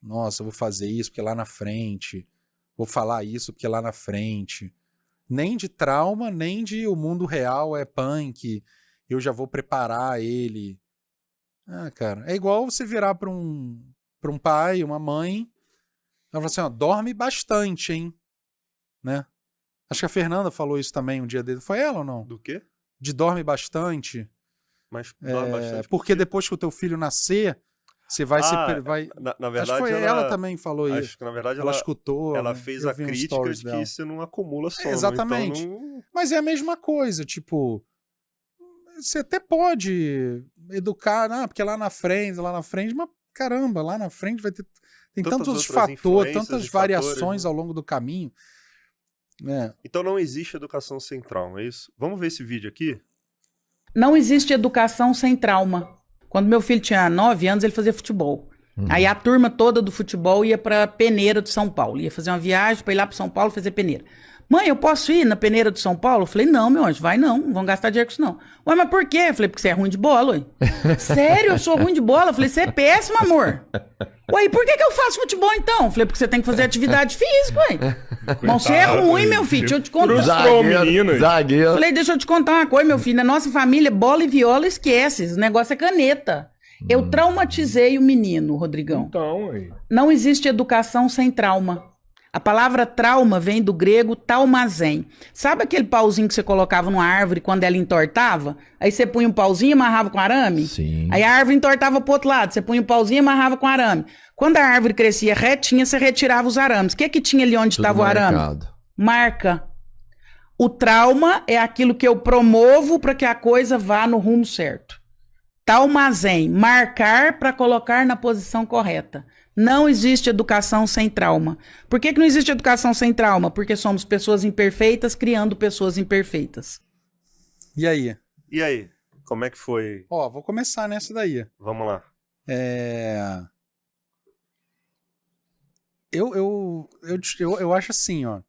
nossa, eu vou fazer isso porque lá na frente, vou falar isso porque lá na frente. Nem de trauma, nem de o mundo real é punk, eu já vou preparar ele. Cara, é igual você virar pra um pai, uma mãe, ela fala assim, dorme bastante, hein? Né? Acho que a Fernanda falou isso também um dia dele. Foi ela ou não? Do quê? De dorme bastante. Mas dorme bastante. Porque depois que o teu filho nascer, você vai Na verdade, acho que foi ela também falou isso. Acho que na verdade ela escutou. Ela fez a crítica de que você não acumula sono. Exatamente. Então não... Mas é a mesma coisa, tipo, você até pode educar, porque lá na frente, mas caramba, lá na frente vai ter tem tantos fatores, tantas variações ao longo do caminho. Então não existe educação sem trauma, é isso? Vamos ver esse vídeo aqui? Não existe educação sem trauma. Quando meu filho tinha 9 anos, ele fazia futebol. Aí a turma toda do futebol ia pra Peneira de São Paulo. Ia fazer uma viagem pra ir lá pra São Paulo fazer peneira. Mãe, eu posso ir na Peneira de São Paulo? Eu falei, não, meu anjo, vai não vão gastar dinheiro com isso não. Ué, mas por quê? Eu falei, porque você é ruim de bola, ué. Sério, eu sou ruim de bola? Eu falei, você é péssimo, amor. Ué, e por que eu faço futebol então? Eu falei, porque você tem que fazer atividade física, ué. Mas você é ruim, meu filho, deixa eu te contar. Zagueiro. Falei, deixa eu te contar uma coisa, meu filho. Na nossa família, bola e viola esquece. Esse negócio é caneta. Eu traumatizei o menino, Rodrigão. Então, aí. Não existe educação sem trauma. A palavra trauma vem do grego taumazen. Sabe aquele pauzinho que você colocava numa árvore quando ela entortava? Aí você punha um pauzinho e amarrava com arame? Sim. Aí a árvore entortava pro outro lado, você punha um pauzinho e amarrava com arame. Quando a árvore crescia retinha, você retirava os arames. O que tinha ali onde estava o arame? Marca. O trauma é aquilo que eu promovo para que a coisa vá no rumo certo. Taumazen, marcar para colocar na posição correta. Não existe educação sem trauma. Por que não existe educação sem trauma? Porque somos pessoas imperfeitas criando pessoas imperfeitas. E aí? E aí? Como é que foi? Ó, vou começar nessa daí. Vamos lá. Eu acho assim, ó.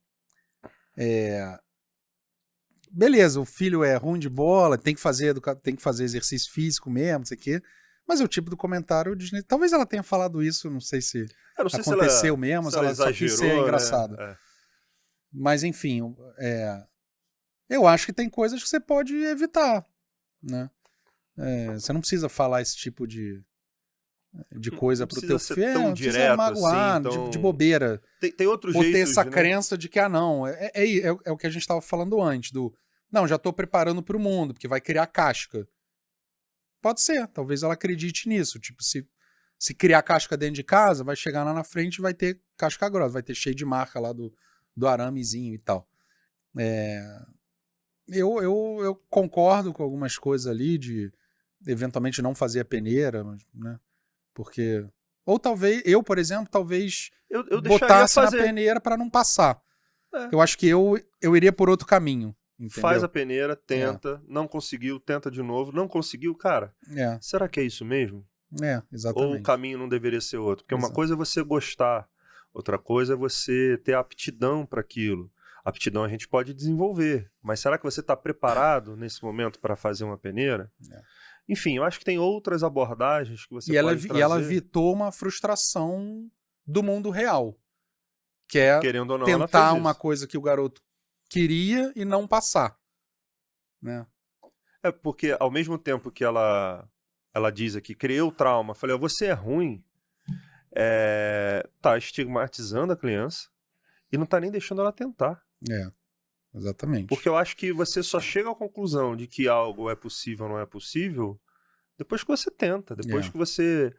Beleza, o filho é ruim de bola, tem que fazer exercício físico mesmo, não sei o quê. Mas é o tipo do comentário de... Talvez ela tenha falado isso, não sei se Eu não sei aconteceu mesmo, se mas ela só quis ser engraçada. Né? Mas, enfim, eu acho que tem coisas que você pode evitar, né? Você não precisa falar esse tipo de coisa pro teu filho, não precisa magoar, assim, de bobeira. Tem outro ou jeito. Ou ter essa crença de que, não, é o que a gente estava falando antes, não, já tô preparando pro mundo, porque vai criar casca. Pode ser, talvez ela acredite nisso, tipo, se criar casca dentro de casa, vai chegar lá na frente e vai ter casca grossa, vai ter cheio de marca lá do aramezinho e tal. Eu concordo com algumas coisas ali de eventualmente não fazer a peneira, né? Porque... Ou talvez, por exemplo, eu botasse na peneira para não passar. Eu acho que eu iria por outro caminho. Entendeu? Faz a peneira, tenta, não conseguiu, tenta de novo, não conseguiu, cara. Será que é isso mesmo? Exatamente. Ou o caminho não deveria ser outro? Porque uma coisa é você gostar, outra coisa é você ter aptidão para aquilo. Aptidão a gente pode desenvolver, mas será que você está preparado nesse momento para fazer uma peneira? Enfim, eu acho que tem outras abordagens que você pode trazer. E ela evitou uma frustração do mundo real, que é querendo ou não, tentar uma coisa que o garoto queria e não passar, né? Porque ao mesmo tempo que ela diz aqui, criei o trauma, falei, você é ruim, tá estigmatizando a criança e não tá nem deixando ela tentar. Exatamente. Porque eu acho que você só chega à conclusão de que algo é possível ou não é possível depois que você tenta, depois que você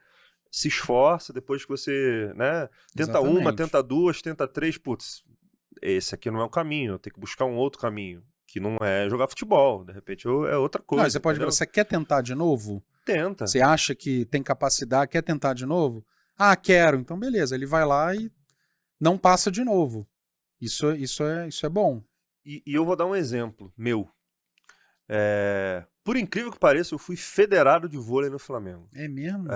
se esforça, depois que você, né, tenta uma, tenta duas, tenta três, putz, esse aqui não é o caminho, eu tenho que buscar um outro caminho, que não é jogar futebol, de repente é outra coisa. Não, você quer tentar de novo? Tenta. Você acha que tem capacidade, quer tentar de novo? Quero, então beleza, ele vai lá e não passa de novo. Isso é bom. E eu vou dar um exemplo meu. Por incrível que pareça, eu fui federado de vôlei no Flamengo. É mesmo?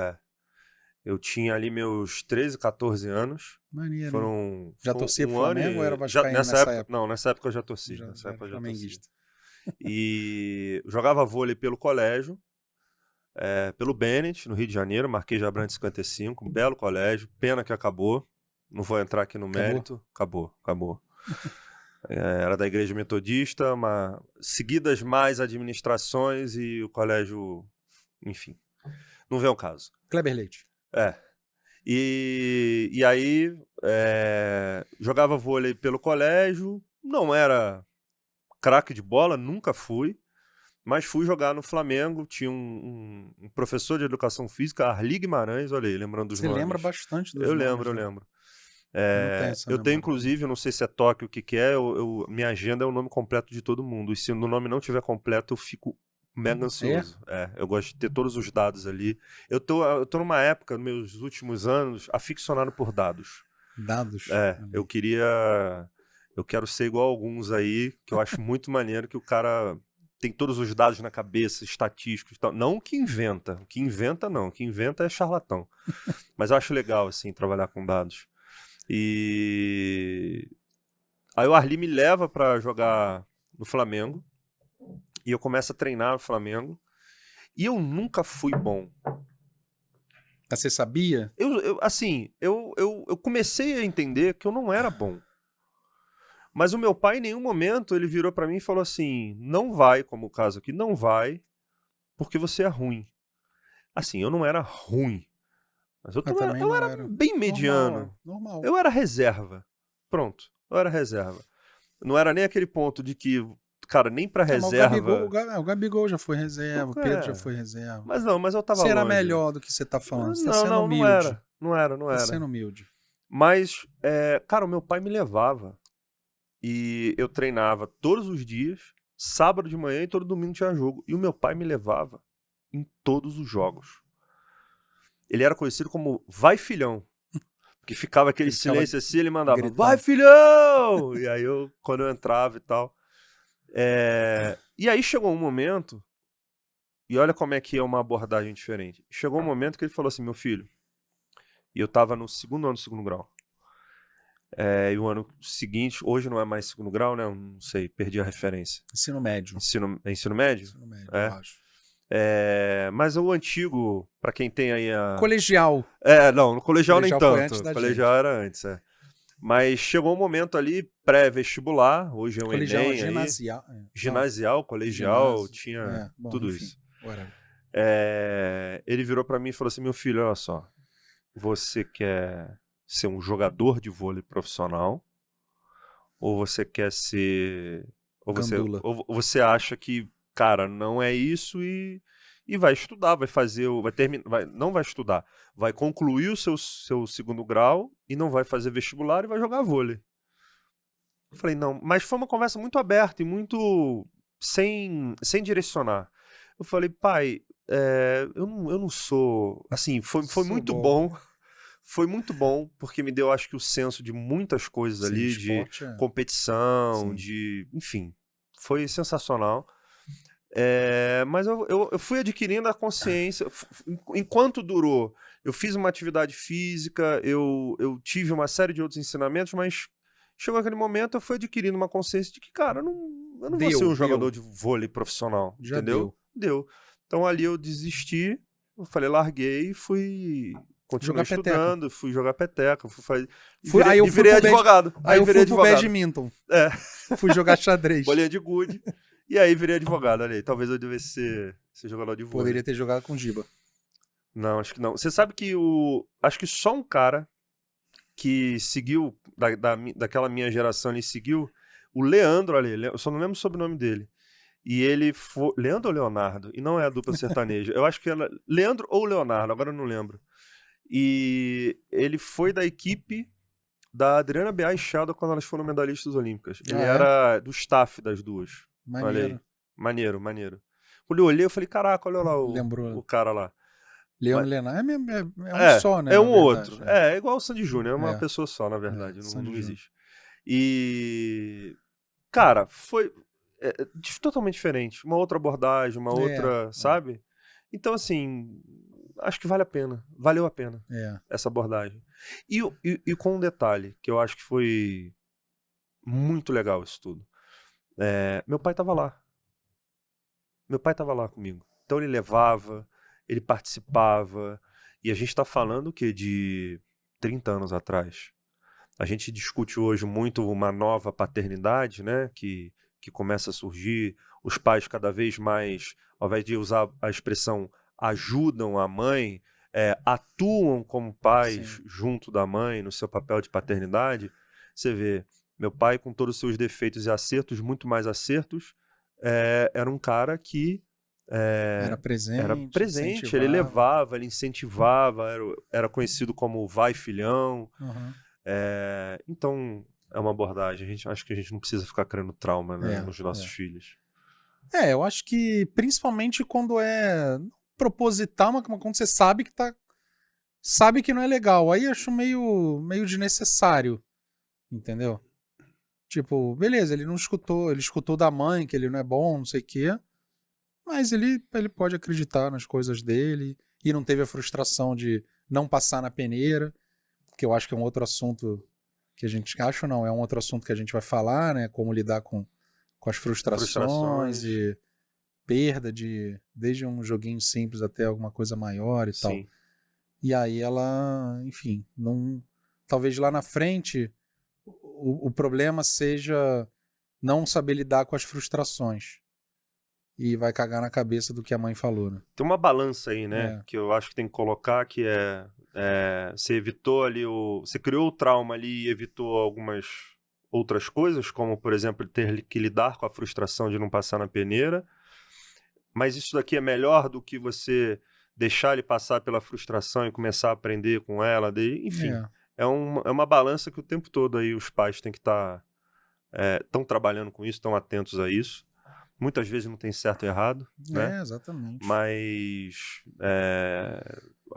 Eu tinha ali meus 13, 14 anos. Maneiro. Já torcia pro Flamengo ou era vascaíno nessa época? Não, nessa época eu já torci. Nessa época eu já torci. E jogava vôlei pelo colégio, pelo Bennett, no Rio de Janeiro. Marquês de Abrantes 55, um belo colégio. Pena que acabou. Não vou entrar aqui no mérito. Acabou. Era da Igreja Metodista, seguidas mais administrações e o colégio, enfim, não vem ao caso. Kleber Leite. E aí jogava vôlei pelo colégio, não era craque de bola, nunca fui, mas fui jogar no Flamengo, tinha um professor de educação física, Arli Guimarães, olha aí, lembrando dos nomes. Você lembra bastante dos nomes. Eu lembro. Eu tenho, inclusive, não sei se é toque o que é, minha agenda é o nome completo de todo mundo. E se o nome não tiver completo, eu fico mega ansioso. Eu gosto de ter todos os dados ali. Eu tô numa época, nos meus últimos anos, aficionado por dados. Dados? Eu quero ser igual a alguns aí, que eu acho muito maneiro que o cara tem todos os dados na cabeça, estatísticos e tal. Não o que inventa. O que inventa, não. O que inventa é charlatão. Mas eu acho legal, assim, trabalhar com dados. E aí o Arli me leva para jogar no Flamengo e eu começo a treinar no Flamengo e eu nunca fui bom. Você sabia? Eu comecei a entender que eu não era bom. Mas o meu pai em nenhum momento ele virou para mim e falou assim, não vai, como o caso aqui, não vai porque você é ruim. Assim, eu não era ruim. Mas eu era bem mediano. Normal. Eu era reserva. Pronto, eu era reserva. Não era nem aquele ponto de que, cara, nem pra reserva... O Gabigol já foi reserva, o Pedro já foi reserva. Mas eu tava longe. Você era longe. melhor do que você tá falando, você tá sendo humilde. Não era. Tá sendo humilde. Mas, cara, o meu pai me levava. E eu treinava todos os dias, sábado de manhã e todo domingo tinha jogo. E o meu pai me levava em todos os jogos. Ele era conhecido como Vai Filhão. Porque ficava aquele silêncio assim, ele mandava gritando. Vai filhão! E aí quando eu entrava e tal. E aí chegou um momento E olha como é que é uma abordagem diferente. Chegou um momento que ele falou assim, meu filho, e eu estava no 2º ano do 2º grau. E o ano seguinte, hoje não é mais 2º grau, né? Eu não sei, perdi a referência. Ensino médio. Ensino médio? Ensino médio, É. eu acho. Mas o antigo, pra quem tem aí a... Colegial. Não, no colegial nem Colegial foi tanto. antes da Colegial gente. era antes, Mas chegou um momento ali, pré-vestibular, hoje é um Colegial Enem ginasial. aí. Ginasial, colegial, Ginásio. tinha Bom, tudo enfim, isso. whatever. Ele virou pra mim e falou assim, meu filho, olha só, você quer ser um jogador de vôlei profissional ou você quer ser... Gandula. Ou você acha que, cara, não é isso e vai estudar, vai fazer, vai terminar, não vai estudar, vai concluir o seu 2º grau e não vai fazer vestibular e vai jogar vôlei. Eu falei, não, mas foi uma conversa muito aberta e muito sem direcionar. Eu falei, pai, eu não sou, assim, foi Sou muito bom. bom. Foi muito bom, porque me deu, acho que, o senso de muitas coisas Sim, ali, esporte de competição, Sim. enfim, foi sensacional. Mas eu fui adquirindo a consciência, enquanto durou, eu fiz uma atividade física, eu tive uma série de outros ensinamentos, mas chegou aquele momento, eu fui adquirindo uma consciência de que, cara, eu não vou ser um jogador de vôlei profissional, Já entendeu? Deu. Então ali eu desisti, eu falei, larguei e continuei Jogar estudando, fui jogar peteca, fui fazer... Aí eu virei advogado. Aí eu virei fui pro advogado. badminton. Fui jogar xadrez. Bolinha de gude. E aí virei advogado, olha aí. Talvez eu devesse ser jogador de vôlei. Poderia ter jogado com Giba. Não, acho que não. Você sabe que acho que só um cara que seguiu, daquela minha geração, ele seguiu, o Leandro ali, eu só não lembro o sobrenome dele. E ele foi... Leandro ou Leonardo? E não é a dupla sertaneja. Eu acho que era Leandro ou Leonardo, agora eu não lembro. E ele foi da equipe da Adriana Bea e Sheldon quando elas foram medalhistas olímpicas. Ele era do staff das duas. Maneiro. Olha aí. Maneiro. Quando eu olhei, eu falei, caraca, olha lá o cara lá. Leandro Lenar é um só, né? É um outro. É igual o Sandy Júnior, é uma pessoa só, na verdade. Não existe. E, cara, foi totalmente diferente. Uma outra abordagem, uma outra, sabe? Então, assim, acho que vale a pena. Valeu a pena essa abordagem. E com um detalhe, que eu acho que foi muito legal isso tudo. Meu pai estava lá. Meu pai estava lá comigo. Então ele levava, ele participava. E a gente está falando o quê? De 30 anos atrás. A gente discute hoje muito uma nova paternidade, né? Que começa a surgir. Os pais cada vez mais, ao invés de usar a expressão ajudam a mãe, atuam como pais junto da mãe no seu papel de paternidade. Você vê, meu pai com todos os seus defeitos e acertos, muito mais acertos, era um cara que era presente, ele levava, ele incentivava, era conhecido como vai filhão. Então é uma abordagem, acho que a gente não precisa ficar criando trauma, né, nos nossos filhos. Eu acho que principalmente quando é proposital, mas quando você sabe que não é legal, aí eu acho meio desnecessário, entendeu? Tipo, beleza, ele escutou da mãe que ele não é bom, não sei o quê, mas ele pode acreditar nas coisas dele e não teve a frustração de não passar na peneira, que eu acho que é um outro assunto que a gente acha, não, é um outro assunto que a gente vai falar, né, como lidar com as frustrações e perda desde um joguinho simples até alguma coisa maior e tal. E aí ela, enfim, talvez lá na frente o problema seja não saber lidar com as frustrações. E vai cagar na cabeça do que a mãe falou, né? Tem uma balança aí, né? Que eu acho que tem que colocar, que você evitou ali você criou o trauma ali e evitou algumas outras coisas, como, por exemplo, ter que lidar com a frustração de não passar na peneira. Mas isso daqui é melhor do que você deixar ele passar pela frustração e começar a aprender com ela. Enfim, é uma balança que o tempo todo aí os pais têm que estar estão trabalhando com isso, estão atentos a isso. Muitas vezes não tem certo e errado, né? Exatamente. Mas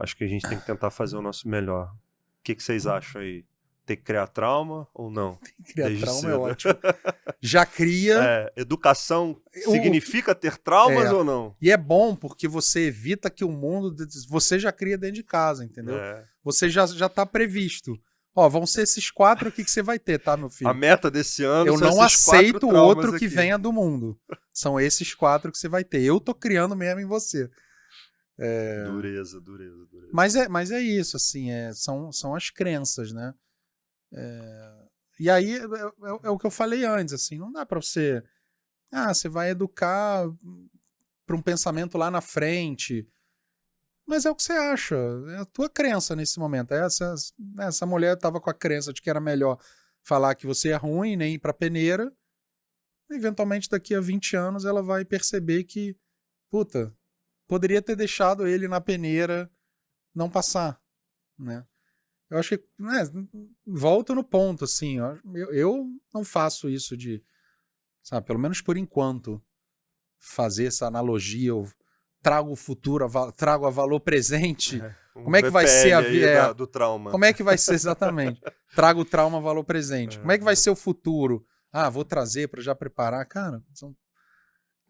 acho que a gente tem que tentar fazer o nosso melhor. O que vocês acham aí? Tem que criar trauma ou não? Criar Desde trauma cedo. é ótimo. Já cria. Educação significa ter traumas ou não? E é bom porque você evita que o mundo... Você já cria dentro de casa, entendeu? Você já tá previsto. Ó, vão ser esses 4 aqui que você vai ter, tá, meu filho? A meta desse ano Eu são não esses 4 aceito traumas outro que aqui. venha do mundo. São esses 4 que você vai ter. Eu tô criando mesmo em você. Dureza. Mas é isso, assim, são as crenças, né? E aí é o que eu falei antes, assim, não dá pra você... você vai educar pra um pensamento lá na frente, mas é o que você acha, é a tua crença nesse momento. Essa mulher tava com a crença de que era melhor falar que você é ruim, nem ir pra peneira, eventualmente daqui a 20 anos ela vai perceber que, puta, poderia ter deixado ele na peneira não passar, né? Eu acho que, volta no ponto, assim, eu não faço isso de, sabe, pelo menos por enquanto, fazer essa analogia, eu trago o futuro, trago a valor presente, como é que vai ser a vida do trauma? Como é que vai ser exatamente? Trago o trauma, valor presente. Como é que vai ser o futuro? Vou trazer para já preparar, cara, são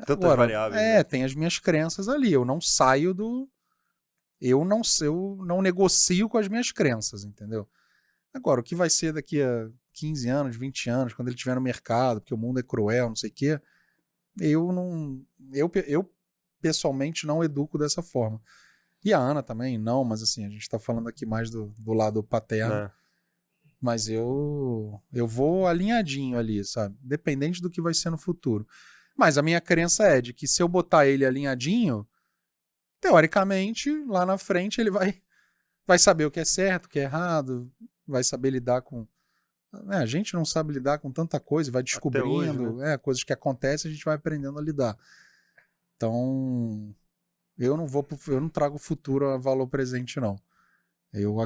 tantas variáveis. Né? Tem as minhas crenças ali, eu não saio do... Eu não negocio com as minhas crenças, entendeu? Agora, o que vai ser daqui a 15 anos, 20 anos, quando ele estiver no mercado, porque o mundo é cruel, não sei o quê, eu pessoalmente não educo dessa forma. E a Ana também, não, mas assim, a gente está falando aqui mais do lado paterno. Mas eu vou alinhadinho ali, sabe? Dependente do que vai ser no futuro. Mas a minha crença é de que se eu botar ele alinhadinho, teoricamente, lá na frente ele vai saber o que é certo, o que é errado, vai saber lidar com... a gente não sabe lidar com tanta coisa, vai descobrindo hoje, né? Coisas que acontecem, a gente vai aprendendo a lidar. Então, eu não trago o futuro a valor presente, não. Eu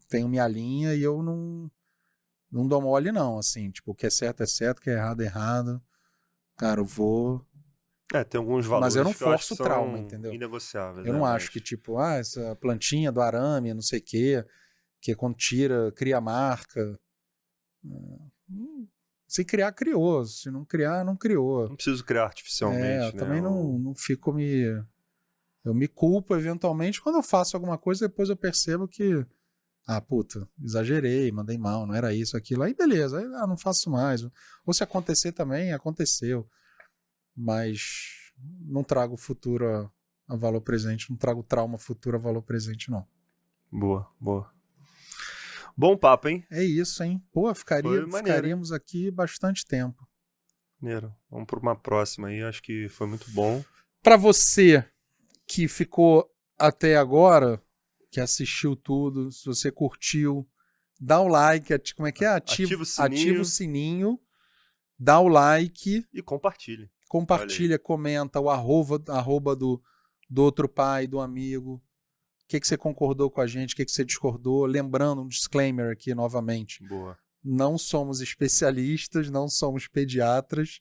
tenho minha linha e eu não dou mole, não. Assim, tipo, o que é certo, o que é errado. Cara, eu vou... tem alguns valores. Mas eu não forço o trauma, entendeu? Inegociáveis. Eu não acho que, tipo, essa plantinha do arame, não sei o quê, que quando tira, cria marca. Se criar, criou. Se não criar, não criou. Não preciso criar artificialmente, eu também não fico Eu me culpo, eventualmente, quando eu faço alguma coisa, depois eu percebo que... puta, exagerei, mandei mal, não era isso, aquilo. Aí beleza, aí, não faço mais. Ou se acontecer também, aconteceu. Mas não trago futuro a valor presente, não trago trauma futuro a valor presente, não. Boa. Bom papo, hein? É isso, hein? Pô, ficaríamos aqui bastante tempo. Maneiro. Vamos por uma próxima aí, acho que foi muito bom. Pra você que ficou até agora, que assistiu tudo, se você curtiu, dá o like, como é que é? Ativa o sininho, dá o like. E compartilhe. Compartilha, comenta o arroba do outro pai, do amigo. O que você concordou com a gente, o que você discordou. Lembrando um disclaimer aqui novamente. Boa. Não somos especialistas, não somos pediatras.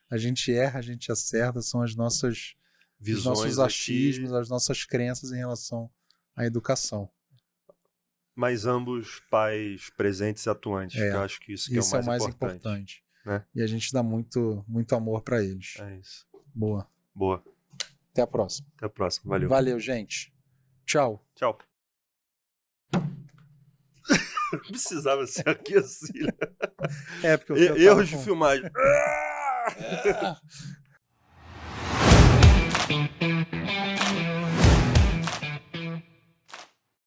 A gente erra, a gente acerta, são as nossas visões, os nossos achismos, as nossas crenças em relação à educação. Mas ambos pais presentes e atuantes, que eu acho que isso é o mais importante. Né? E a gente dá muito, muito amor pra eles. É isso. Boa. Até a próxima. Valeu. Valeu, gente. Tchau. Precisava ser aqui assim. Porque eu erros de filmagem.